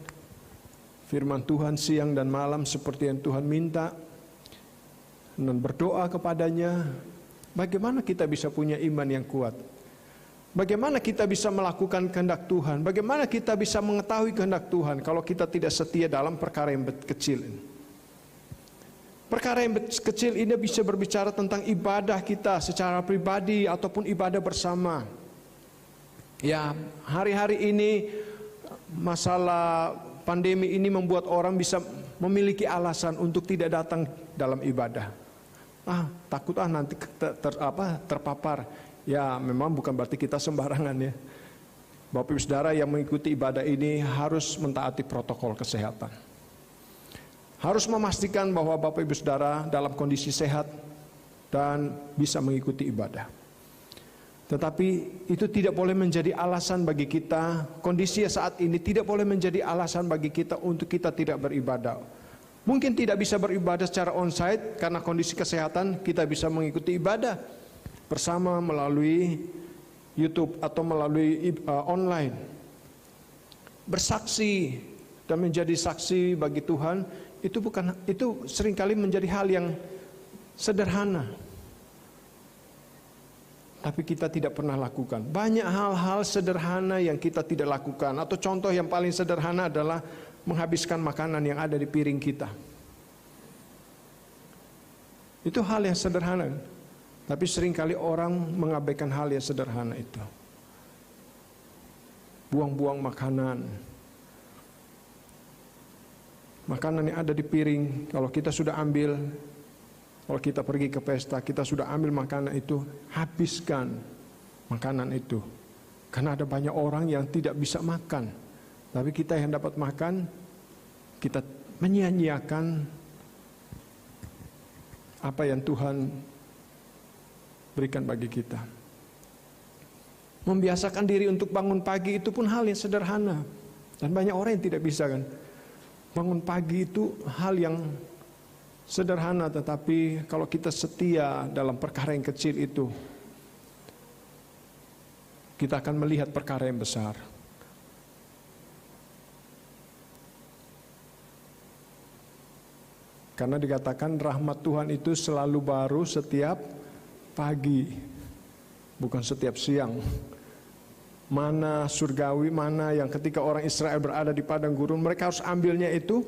firman Tuhan siang dan malam seperti yang Tuhan minta, dan berdoa kepadanya, bagaimana kita bisa punya iman yang kuat? Bagaimana kita bisa melakukan kehendak Tuhan? Bagaimana kita bisa mengetahui kehendak Tuhan kalau kita tidak setia dalam perkara yang kecil ini? Perkara yang kecil ini bisa berbicara tentang ibadah kita secara pribadi ataupun ibadah bersama. Ya, hari-hari ini masalah pandemi ini membuat orang bisa memiliki alasan untuk tidak datang dalam ibadah. Takut nanti terpapar. Ya, memang bukan berarti kita sembarangan ya. Bapak Ibu Saudara yang mengikuti ibadah ini harus mentaati protokol kesehatan. Harus memastikan bahwa Bapak Ibu Saudara dalam kondisi sehat dan bisa mengikuti ibadah. Tetapi itu tidak boleh menjadi alasan bagi kita, kondisi saat ini tidak boleh menjadi alasan bagi kita untuk kita tidak beribadah. Mungkin tidak bisa beribadah secara onsite karena kondisi kesehatan, kita bisa mengikuti ibadah bersama melalui YouTube atau melalui online. Bersaksi dan menjadi saksi bagi Tuhan itu seringkali menjadi hal yang sederhana. Tapi kita tidak pernah lakukan. Banyak hal-hal sederhana yang kita tidak lakukan. Atau contoh yang paling sederhana adalah menghabiskan makanan yang ada di piring kita. Itu hal yang sederhana. Tapi seringkali orang mengabaikan hal yang sederhana itu. Buang-buang makanan. Makanan yang ada di piring, kalau kita sudah ambil, kalau kita pergi ke pesta, kita sudah ambil makanan itu, habiskan makanan itu. Karena ada banyak orang yang tidak bisa makan. Tapi kita yang dapat makan, kita menyia-nyiakan apa yang Tuhan berikan bagi kita. Membiasakan diri untuk bangun pagi itu pun hal yang sederhana. Dan banyak orang yang tidak bisa kan. Bangun pagi itu hal yang sederhana, tetapi kalau kita setia dalam perkara yang kecil itu, kita akan melihat perkara yang besar. Karena dikatakan rahmat Tuhan itu selalu baru setiap pagi, bukan setiap siang. Mana surgawi, mana yang ketika orang Israel berada di padang gurun, mereka harus ambilnya itu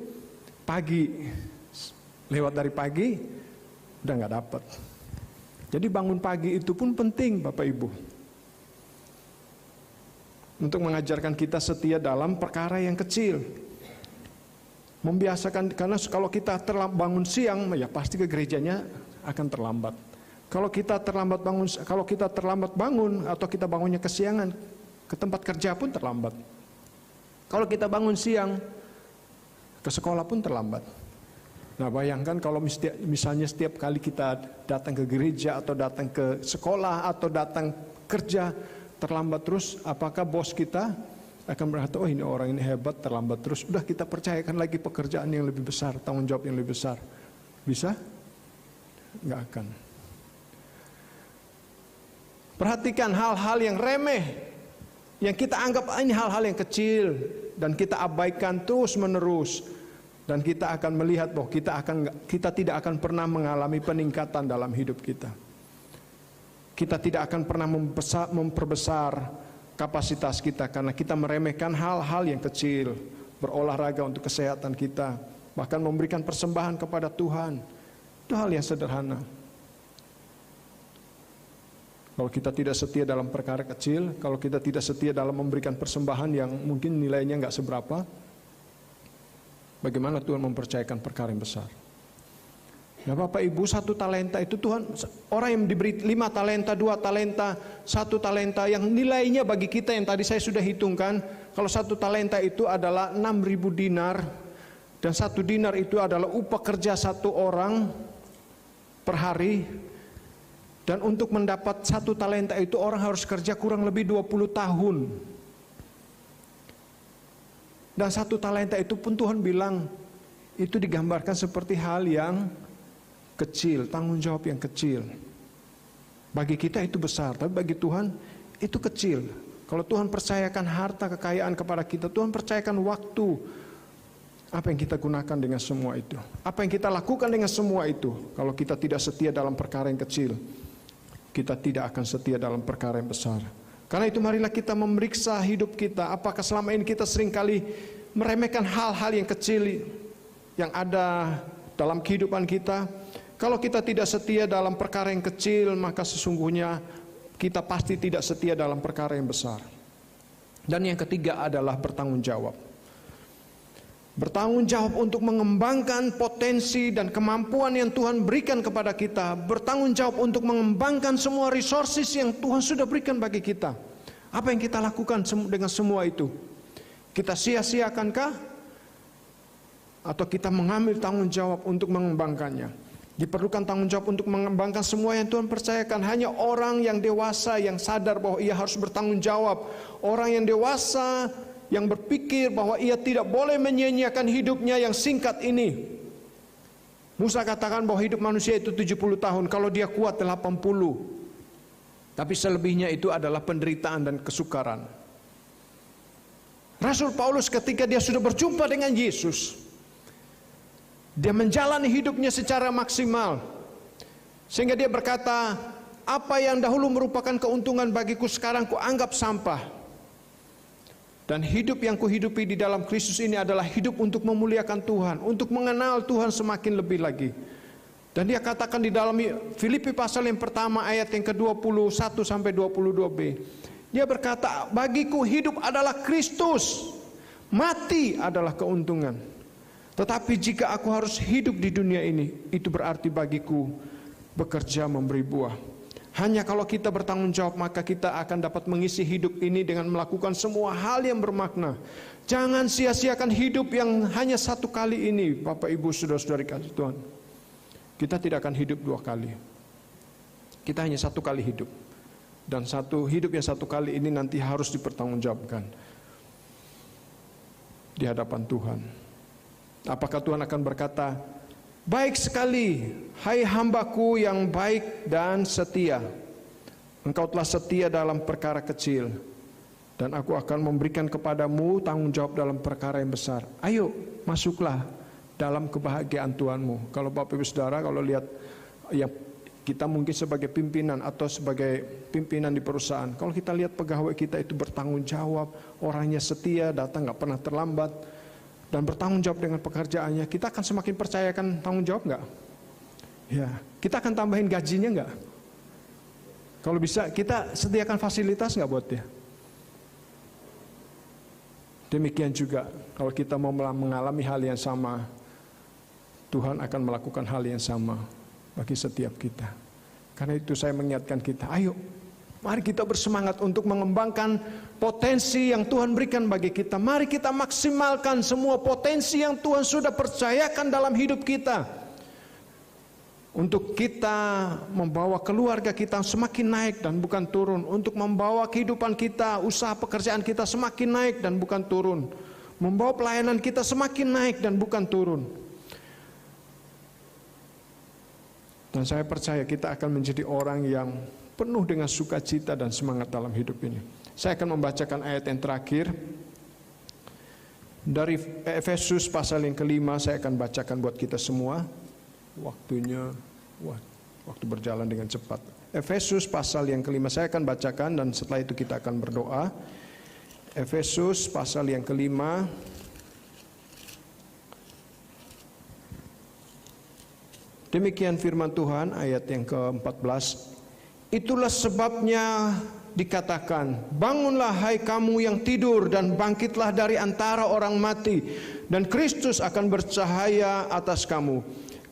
pagi. Lewat dari pagi, udah gak dapat. Jadi bangun pagi itu pun penting Bapak Ibu. Untuk mengajarkan kita setia dalam perkara yang kecil. Membiasakan, karena kalau kita bangun siang, ya pasti ke gerejanya akan terlambat. Kalau kita terlambat bangun atau kita bangunnya kesiangan, ke tempat kerja pun terlambat. Kalau kita bangun siang, ke sekolah pun terlambat. Nah, bayangkan kalau misalnya setiap kali kita datang ke gereja atau datang ke sekolah atau datang kerja terlambat terus, apakah bos kita akan berkata, oh ini orang ini hebat, terlambat terus, udah kita percayakan lagi pekerjaan yang lebih besar, tanggung jawab yang lebih besar. Bisa? Nggak akan. Perhatikan hal-hal yang remeh, yang kita anggap ini hal-hal yang kecil dan kita abaikan terus menerus, dan kita akan melihat bahwa kita tidak akan pernah mengalami peningkatan dalam hidup kita. kita tidak akan pernah memperbesar kapasitas kita karena kita meremehkan hal-hal yang kecil, berolahraga untuk kesehatan kita, bahkan memberikan persembahan kepada Tuhan. Itu hal yang sederhana. Kalau kita tidak setia dalam perkara kecil, kalau kita tidak setia dalam memberikan persembahan yang mungkin nilainya nggak seberapa, bagaimana Tuhan mempercayakan perkara yang besar? Nah Bapak Ibu, 1 talenta itu Tuhan, orang yang diberi 5 talenta, 2 talenta, 1 talenta yang nilainya bagi kita yang tadi saya sudah hitungkan, kalau 1 talenta itu adalah 6.000 dinar, dan 1 dinar itu adalah upah kerja 1 orang per hari. Dan untuk mendapat 1 talenta itu orang harus kerja kurang lebih 20 tahun. Dan 1 talenta itu pun Tuhan bilang, itu digambarkan seperti hal yang kecil, tanggung jawab yang kecil. Bagi kita itu besar, tapi bagi Tuhan itu kecil. Kalau Tuhan percayakan harta kekayaan kepada kita, Tuhan percayakan waktu. Apa yang kita gunakan dengan semua itu? Apa yang kita lakukan dengan semua itu? Kalau kita tidak setia dalam perkara yang kecil, kita tidak akan setia dalam perkara yang besar. Karena itu marilah kita memeriksa hidup kita. Apakah selama ini kita seringkali meremehkan hal-hal yang kecil yang ada dalam kehidupan kita? Kalau kita tidak setia dalam perkara yang kecil, maka sesungguhnya kita pasti tidak setia dalam perkara yang besar. Dan yang ketiga adalah bertanggung jawab. Bertanggung jawab untuk mengembangkan potensi dan kemampuan yang Tuhan berikan kepada kita. Bertanggung jawab untuk mengembangkan semua resources yang Tuhan sudah berikan bagi kita. Apa yang kita lakukan dengan semua itu? Kita sia-siakankah? Atau kita mengambil tanggung jawab untuk mengembangkannya? Diperlukan tanggung jawab untuk mengembangkan semua yang Tuhan percayakan. Hanya orang yang dewasa yang sadar bahwa ia harus bertanggung jawab. Orang yang dewasa yang berpikir bahwa ia tidak boleh menyia-nyiakan hidupnya yang singkat ini. Musa katakan bahwa hidup manusia itu 70 tahun, kalau dia kuat 80. Tapi selebihnya itu adalah penderitaan dan kesukaran. Rasul Paulus ketika dia sudah berjumpa dengan Yesus, dia menjalani hidupnya secara maksimal. Sehingga dia berkata, apa yang dahulu merupakan keuntungan bagiku sekarang kuanggap sampah. Dan hidup yang kuhidupi di dalam Kristus ini adalah hidup untuk memuliakan Tuhan, untuk mengenal Tuhan semakin lebih lagi. Dan dia katakan di dalam Filipi pasal yang pertama ayat yang ke-21 sampai 22b. Dia berkata, bagiku hidup adalah Kristus, mati adalah keuntungan. Tetapi jika aku harus hidup di dunia ini, itu berarti bagiku bekerja memberi buah. Hanya kalau kita bertanggung jawab, maka kita akan dapat mengisi hidup ini dengan melakukan semua hal yang bermakna. Jangan sia-siakan hidup yang hanya 1 kali ini, Bapak Ibu Saudara-saudari kasih Tuhan. Kita tidak akan hidup 2 kali. Kita hanya 1 kali hidup. Dan hidup yang 1 kali ini nanti harus dipertanggungjawabkan di hadapan Tuhan. Apakah Tuhan akan berkata, baik sekali, hai hambaku yang baik dan setia. Engkau telah setia dalam perkara kecil, dan aku akan memberikan kepadamu tanggung jawab dalam perkara yang besar. Ayo, masuklah dalam kebahagiaan Tuhanmu. Kalau Bapak Ibu Saudara, kalau lihat ya kita mungkin sebagai pimpinan atau sebagai pimpinan di perusahaan, kalau kita lihat pegawai kita itu bertanggung jawab, orangnya setia, datang gak pernah terlambat, dan bertanggung jawab dengan pekerjaannya, kita akan semakin percayakan tanggung jawab nggak? Ya, kita akan tambahin gajinya nggak? Kalau bisa, kita sediakan fasilitas nggak buat dia? Demikian juga, kalau kita mau mengalami hal yang sama, Tuhan akan melakukan hal yang sama bagi setiap kita. Karena itu saya mengingatkan kita, ayo, mari kita bersemangat untuk mengembangkan potensi yang Tuhan berikan bagi kita. Mari kita maksimalkan semua potensi yang Tuhan sudah percayakan dalam hidup kita. Untuk kita membawa keluarga kita semakin naik dan bukan turun. Untuk membawa kehidupan kita, usaha pekerjaan kita semakin naik dan bukan turun. Membawa pelayanan kita semakin naik dan bukan turun. Dan saya percaya kita akan menjadi orang yang penuh dengan sukacita dan semangat dalam hidup ini. Saya akan membacakan ayat yang terakhir dari Efesus pasal yang ke-5. Saya akan bacakan buat kita semua. Waktu berjalan dengan cepat. Efesus pasal yang kelima, saya akan bacakan dan setelah itu kita akan berdoa. Efesus pasal yang kelima. Demikian firman Tuhan ayat yang ke-14. Itulah sebabnya dikatakan, bangunlah hai kamu yang tidur dan bangkitlah dari antara orang mati, dan Kristus akan bercahaya atas kamu.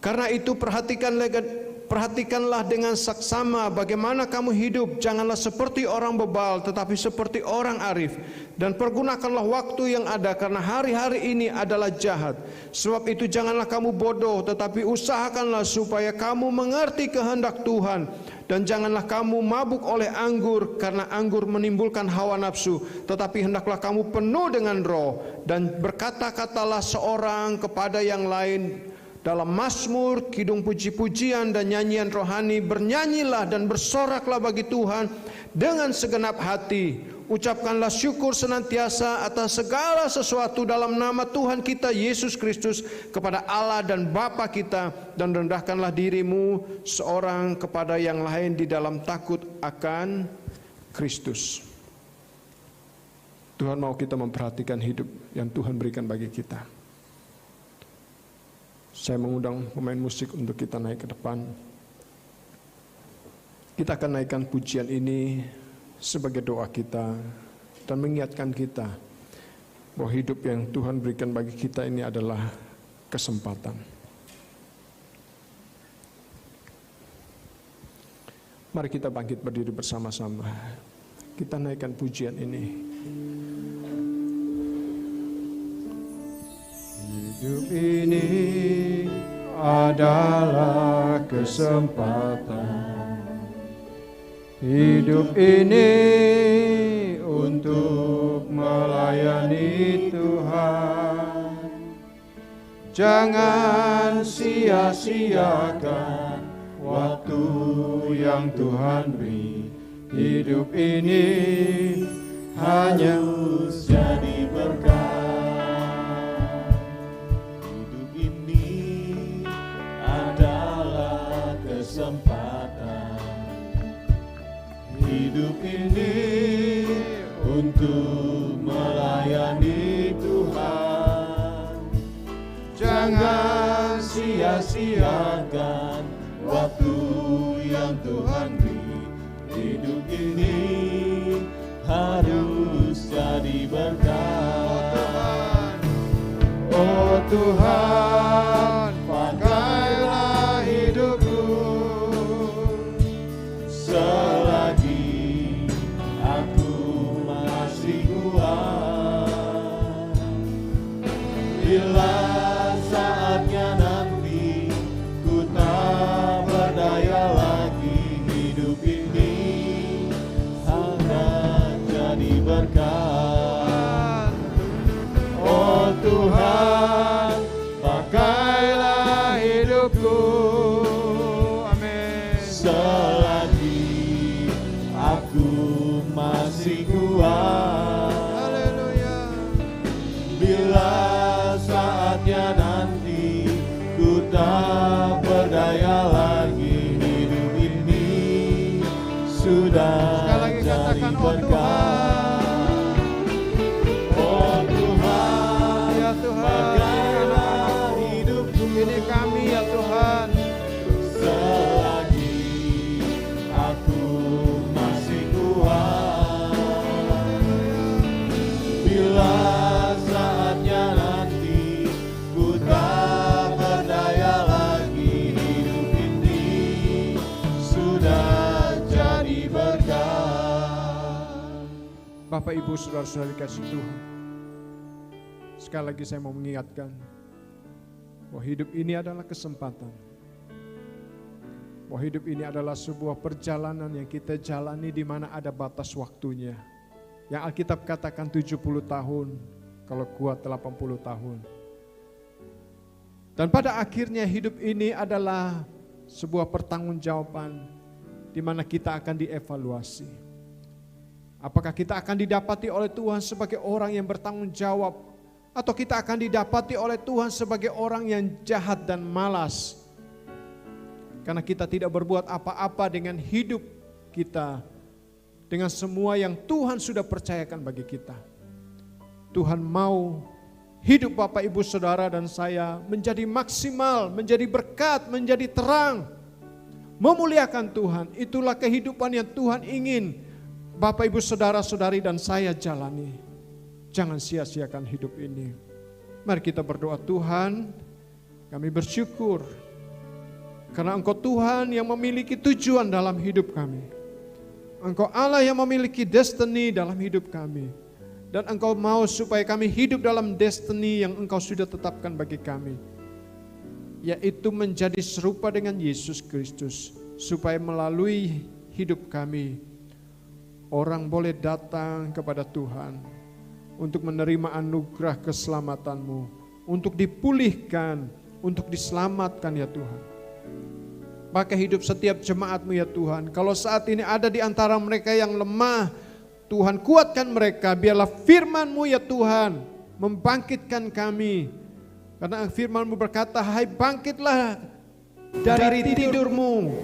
Karena itu perhatikanlah dengan saksama bagaimana kamu hidup, janganlah seperti orang bebal tetapi seperti orang arif, dan pergunakanlah waktu yang ada karena hari-hari ini adalah jahat. Sebab itu janganlah kamu bodoh tetapi usahakanlah supaya kamu mengerti kehendak Tuhan, dan janganlah kamu mabuk oleh anggur karena anggur menimbulkan hawa nafsu, tetapi hendaklah kamu penuh dengan roh, dan berkata-katalah seorang kepada yang lain dalam mazmur, kidung puji-pujian dan nyanyian rohani. Bernyanyilah dan bersoraklah bagi Tuhan dengan segenap hati. Ucapkanlah syukur senantiasa atas segala sesuatu dalam nama Tuhan kita Yesus Kristus kepada Allah dan Bapa kita, dan rendahkanlah dirimu seorang kepada yang lain di dalam takut akan Kristus. Tuhan mau kita memperhatikan hidup yang Tuhan berikan bagi kita. Saya mengundang pemain musik untuk kita naik ke depan. Kita akan naikkan pujian ini sebagai doa kita dan mengingatkan kita bahwa hidup yang Tuhan berikan bagi kita ini adalah kesempatan. Mari kita bangkit berdiri bersama-sama. Kita naikkan pujian ini. Hidup ini adalah kesempatan. Hidup ini untuk melayani Tuhan. Jangan sia-siakan waktu yang Tuhan beri. Hidup ini hanya jadi berkat. Kesempatan hidup ini untuk melayani Tuhan. Jangan sia-siakan waktu yang Tuhan beri. Hidup ini harus jadi berkat. Oh Tuhan, pakailah hidupku selagi aku masih kuat. Bila saatnya nanti ku tak berdaya lagi, hidup ini akan jadi berkat. Oh Tuhan, pakailah hidupku, amin, selagi aku masih kuat. Haleluya. Bila saatnya nanti ku tak berdaya lagi, hidup ini sudah jadi berkat. Oh Tuhan, ya Tuhan, pakailah hidupku. Ini kami ya Tuhan. Selagi aku masih kuat. Bila saatnya nanti ku tak berdaya lagi, hidup ini sudah jadi berkat. Bapak, Ibu, Saudara-saudara dikasih Tuhan, sekali lagi saya mau mengingatkan bahwa hidup ini adalah kesempatan. Bahwa hidup ini adalah sebuah perjalanan yang kita jalani di mana ada batas waktunya. Yang Alkitab katakan 70 tahun, kalau kuat 80 tahun. Dan pada akhirnya hidup ini adalah sebuah pertanggungjawaban di mana kita akan dievaluasi. Apakah kita akan didapati oleh Tuhan sebagai orang yang bertanggung jawab, atau kita akan didapati oleh Tuhan sebagai orang yang jahat dan malas. Karena kita tidak berbuat apa-apa dengan hidup kita, dengan semua yang Tuhan sudah percayakan bagi kita. Tuhan mau hidup Bapak, Ibu, Saudara, dan saya menjadi maksimal, menjadi berkat, menjadi terang, memuliakan Tuhan. Itulah kehidupan yang Tuhan ingin Bapak, Ibu, Saudara, Saudari, dan saya jalani. Jangan sia-siakan hidup ini. Mari kita berdoa. Tuhan, kami bersyukur karena Engkau Tuhan yang memiliki tujuan dalam hidup kami. Engkau Allah yang memiliki destiny dalam hidup kami. Dan Engkau mau supaya kami hidup dalam destiny yang Engkau sudah tetapkan bagi kami, yaitu menjadi serupa dengan Yesus Kristus. Supaya melalui hidup kami, orang boleh datang kepada Tuhan untuk menerima anugerah keselamatan-Mu, untuk dipulihkan, untuk diselamatkan ya Tuhan. Pakai hidup setiap jemaat-Mu ya Tuhan. Kalau saat ini ada di antara mereka yang lemah, Tuhan kuatkan mereka. Biarlah firman-Mu ya Tuhan membangkitkan kami. Karena firman-Mu berkata, hai bangkitlah dari tidurmu,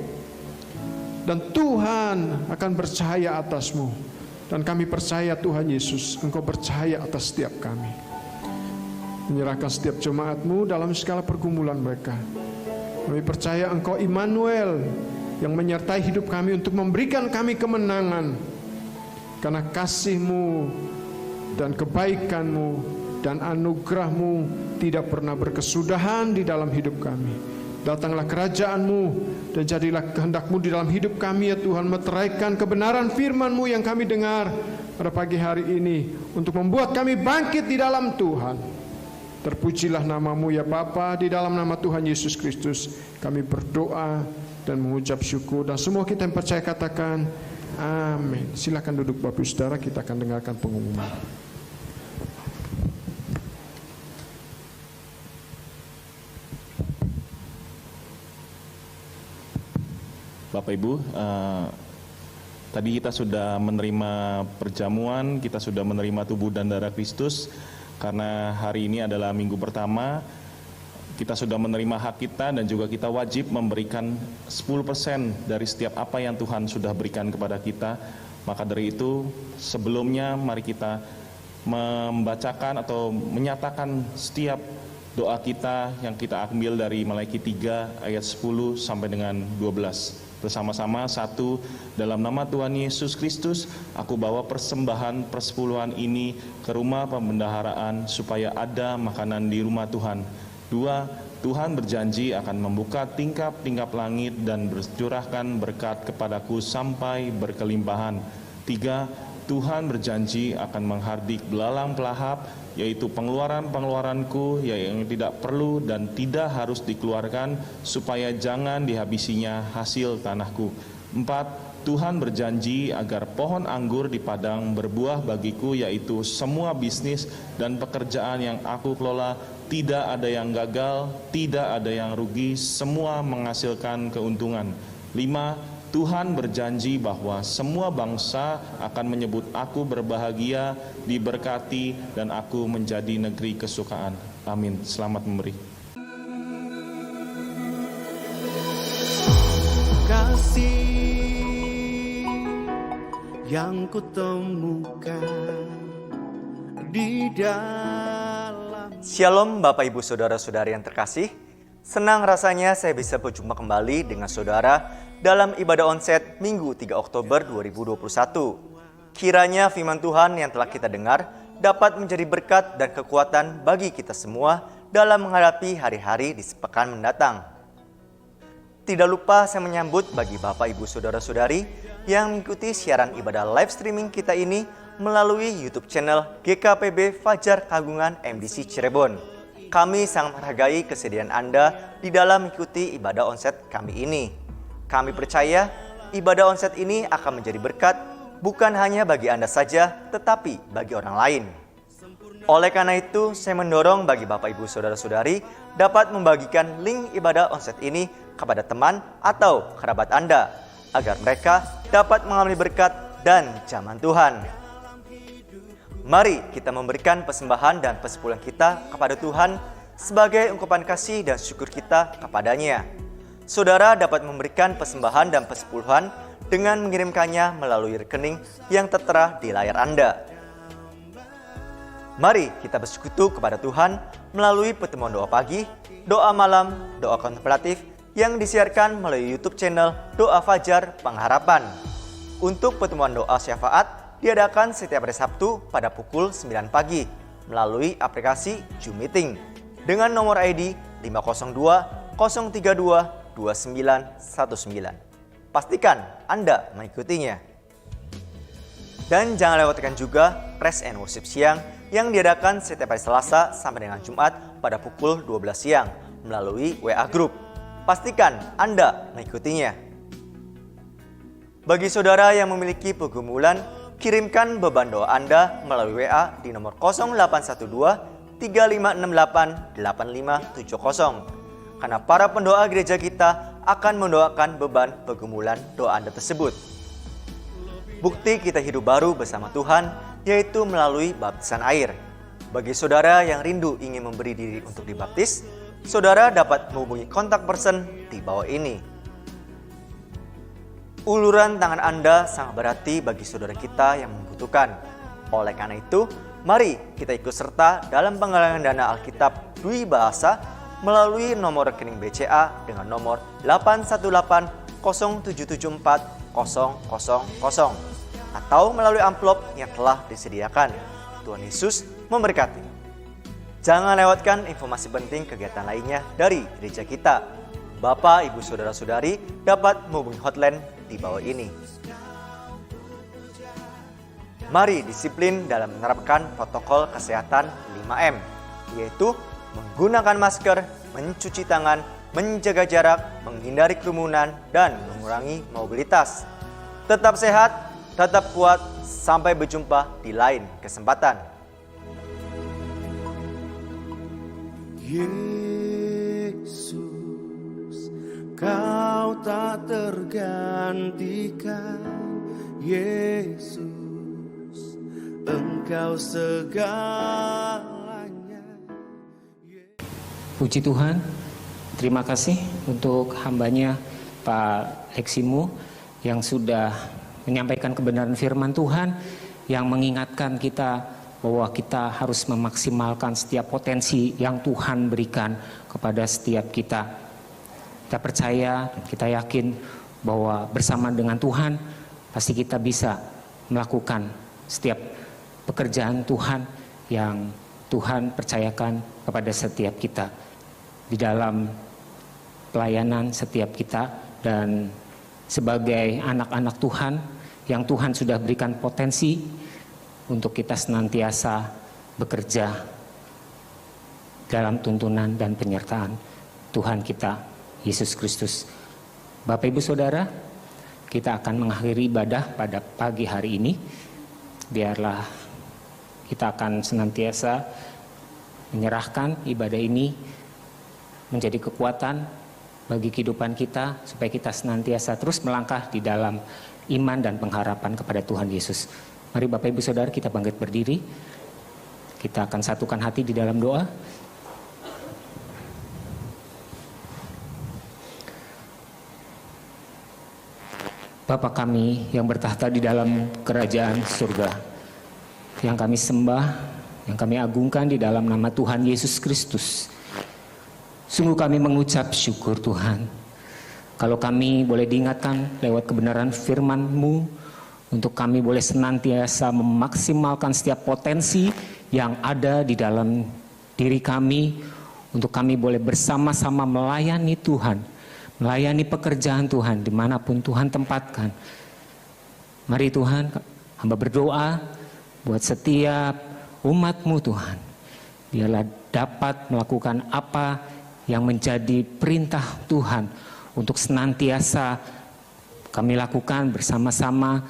dan Tuhan akan bercahaya atasmu. Dan kami percaya Tuhan Yesus, Engkau bercahaya atas setiap kami. Menyerahkan setiap jemaat-Mu dalam segala pergumulan mereka. Kami percaya Engkau Immanuel yang menyertai hidup kami untuk memberikan kami kemenangan. Karena kasih-Mu dan kebaikan-Mu dan anugerah-Mu tidak pernah berkesudahan di dalam hidup kami. Datanglah kerajaan-Mu dan jadilah kehendak-Mu di dalam hidup kami ya Tuhan. Meteraikan kebenaran firman-Mu yang kami dengar pada pagi hari ini untuk membuat kami bangkit di dalam Tuhan. Terpujilah nama-Mu ya Bapa, di dalam nama Tuhan Yesus Kristus kami berdoa dan mengucap syukur. Dan semua kita yang percaya katakan amin. Silakan duduk Bapak Saudara, kita akan dengarkan pengumuman. Bapak Ibu, tadi kita sudah menerima perjamuan, kita sudah menerima tubuh dan darah Kristus. Karena hari ini adalah minggu pertama, kita sudah menerima hak kita dan juga kita wajib memberikan 10% dari setiap apa yang Tuhan sudah berikan kepada kita. Maka dari itu sebelumnya mari kita membacakan atau menyatakan setiap doa kita yang kita ambil dari Malaiki 3 ayat 10 sampai dengan 12. Bersama-sama, satu, dalam nama Tuhan Yesus Kristus, aku bawa persembahan persepuluhan ini ke rumah pembendaharaan supaya ada makanan di rumah Tuhan. Dua, Tuhan berjanji akan membuka tingkap-tingkap langit dan bercurahkan berkat kepadaku sampai berkelimpahan. Tiga, Tuhan berjanji akan menghardik belalang pelahap, yaitu pengeluaran-pengeluaranku yang tidak perlu dan tidak harus dikeluarkan, supaya jangan dihabisinya hasil tanahku. 4. Tuhan berjanji agar pohon anggur di padang berbuah bagiku, yaitu semua bisnis dan pekerjaan yang aku kelola, tidak ada yang gagal, tidak ada yang rugi, semua menghasilkan keuntungan. 5. Tuhan berjanji bahwa semua bangsa akan menyebut aku berbahagia, diberkati, dan aku menjadi negeri kesukaan. Amin. Selamat memberi. Kasih yang kutemukan di dalam. Shalom Bapak Ibu Saudara-saudari yang terkasih. Senang rasanya saya bisa berjumpa kembali dengan saudara dalam ibadah onset Minggu 3 Oktober 2021. Kiranya firman Tuhan yang telah kita dengar dapat menjadi berkat dan kekuatan bagi kita semua dalam menghadapi hari-hari di sepekan mendatang. Tidak lupa saya menyambut bagi Bapak Ibu Saudara-saudari yang mengikuti siaran ibadah live streaming kita ini melalui YouTube channel GKPB Fajar Kagungan MDC Cirebon. Kami sangat menghargai kesediaan Anda di dalam mengikuti ibadah onset kami ini. Kami percaya ibadah onset ini akan menjadi berkat bukan hanya bagi Anda saja, tetapi bagi orang lain. Oleh karena itu, saya mendorong bagi Bapak Ibu Saudara-saudari dapat membagikan link ibadah onset ini kepada teman atau kerabat Anda, agar mereka dapat mengalami berkat dan zaman Tuhan. Mari kita memberikan persembahan dan persepuluhan kita kepada Tuhan sebagai ungkapan kasih dan syukur kita kepadanya. Saudara dapat memberikan persembahan dan persepuluhan dengan mengirimkannya melalui rekening yang tertera di layar Anda. Mari kita bersekutu kepada Tuhan melalui pertemuan doa pagi, doa malam, doa kontemplatif yang disiarkan melalui YouTube channel Doa Fajar Pengharapan. Untuk pertemuan doa syafaat diadakan setiap hari Sabtu pada pukul 9 pagi melalui aplikasi Zoom Meeting dengan nomor ID 502 032 2919. Pastikan Anda mengikutinya. Dan jangan lewatkan juga Praise and Worship siang yang diadakan setiap hari Selasa sampai dengan Jumat pada pukul 12 siang melalui WA Group. Pastikan Anda mengikutinya. Bagi saudara yang memiliki pergumulan, kirimkan beban doa Anda melalui WA di nomor 0812 3568 8570. Karena para pendoa gereja kita akan mendoakan beban pergumulan doa Anda tersebut. Bukti kita hidup baru bersama Tuhan yaitu melalui baptisan air. Bagi saudara yang rindu ingin memberi diri untuk dibaptis, saudara dapat menghubungi kontak person di bawah ini. Uluran tangan Anda sangat berarti bagi saudara kita yang membutuhkan. Oleh karena itu, mari kita ikut serta dalam penggalangan dana Alkitab Dwi Bahasa melalui nomor rekening BCA dengan nomor 81807740000 atau melalui amplop yang telah disediakan. Tuhan Yesus memberkati. Jangan lewatkan informasi penting kegiatan lainnya dari gereja kita. Bapak, Ibu, Saudara-saudari dapat menghubungi hotline di bawah ini. Mari disiplin dalam menerapkan protokol kesehatan 5M, yaitu menggunakan masker, mencuci tangan, menjaga jarak, menghindari kerumunan, dan mengurangi mobilitas. Tetap sehat, tetap kuat, sampai berjumpa di lain kesempatan. Yesus, Kau tak tergantikan. Yesus, Engkau segalanya. Puji Tuhan, terima kasih untuk hambanya Pak Leksimu yang sudah menyampaikan kebenaran firman Tuhan, yang mengingatkan kita bahwa kita harus memaksimalkan setiap potensi yang Tuhan berikan kepada setiap kita. Kita percaya, kita yakin bahwa bersama dengan Tuhan pasti kita bisa melakukan setiap pekerjaan Tuhan yang Tuhan percayakan kepada setiap kita di dalam pelayanan setiap kita, dan sebagai anak-anak Tuhan yang Tuhan sudah berikan potensi untuk kita senantiasa bekerja dalam tuntunan dan penyertaan Tuhan kita Yesus Kristus. Bapak Ibu Saudara, kita akan mengakhiri ibadah pada pagi hari ini. Biarlah kita akan senantiasa menyerahkan ibadah ini menjadi kekuatan bagi kehidupan kita, supaya kita senantiasa terus melangkah di dalam iman dan pengharapan kepada Tuhan Yesus. Mari Bapak Ibu Saudara, kita bangkit berdiri. Kita akan satukan hati di dalam doa. Bapa kami yang bertahta di dalam kerajaan surga, yang kami sembah, yang kami agungkan di dalam nama Tuhan Yesus Kristus. Sungguh kami mengucap syukur Tuhan, kalau kami boleh diingatkan lewat kebenaran firman-Mu, untuk kami boleh senantiasa memaksimalkan setiap potensi yang ada di dalam diri kami, untuk kami boleh bersama-sama melayani Tuhan, melayani pekerjaan Tuhan dimanapun Tuhan tempatkan. Mari Tuhan, hamba berdoa buat setiap umat-Mu Tuhan, biarlah dapat melakukan apa yang menjadi perintah Tuhan untuk senantiasa kami lakukan bersama-sama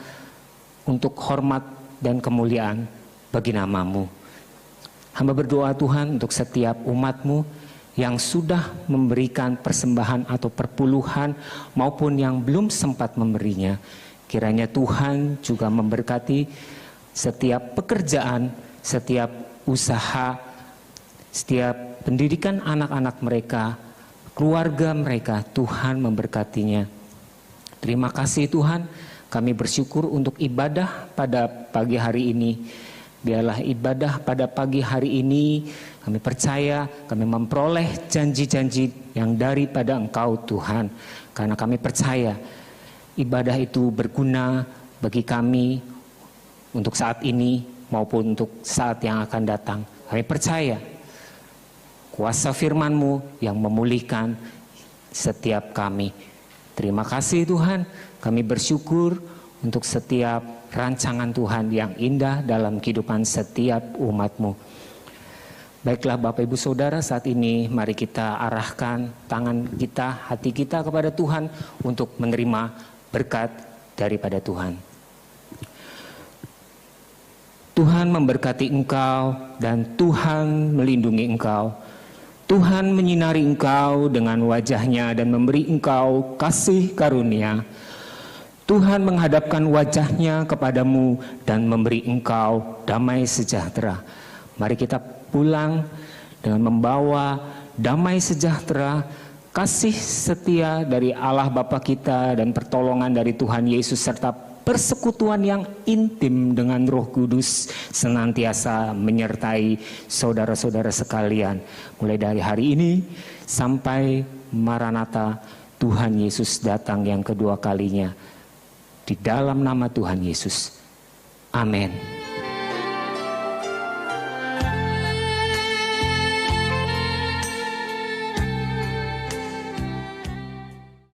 untuk hormat dan kemuliaan bagi nama-Mu. Hamba berdoa Tuhan untuk setiap umat-Mu yang sudah memberikan persembahan atau perpuluhan maupun yang belum sempat memberinya. Kiranya Tuhan juga memberkati setiap pekerjaan, setiap usaha, setiap pendidikan anak-anak mereka, keluarga mereka, Tuhan memberkatinya. Terima kasih Tuhan, kami bersyukur untuk ibadah pada pagi hari ini. Biarlah ibadah pada pagi hari ini kami percaya kami memperoleh janji-janji yang daripada Engkau Tuhan. Karena kami percaya ibadah itu berguna bagi kami untuk saat ini maupun untuk saat yang akan datang. Kami percaya kuasa firman-Mu yang memulihkan setiap kami. Terima kasih Tuhan, kami bersyukur untuk setiap rancangan Tuhan yang indah dalam kehidupan setiap umat-Mu. Baiklah Bapak Ibu Saudara, saat ini mari kita arahkan tangan kita, hati kita kepada Tuhan untuk menerima berkat daripada Tuhan. Tuhan memberkati engkau dan Tuhan melindungi engkau. Tuhan menyinari engkau dengan wajah-Nya dan memberi engkau kasih karunia. Tuhan menghadapkan wajah-Nya kepadamu dan memberi engkau damai sejahtera. Mari kita pulang dengan membawa damai sejahtera, kasih setia dari Allah Bapa kita dan pertolongan dari Tuhan Yesus serta persekutuan yang intim dengan Roh Kudus senantiasa menyertai saudara-saudara sekalian. Mulai dari hari ini sampai Maranatha, Tuhan Yesus datang yang kedua kalinya. Di dalam nama Tuhan Yesus. Amin.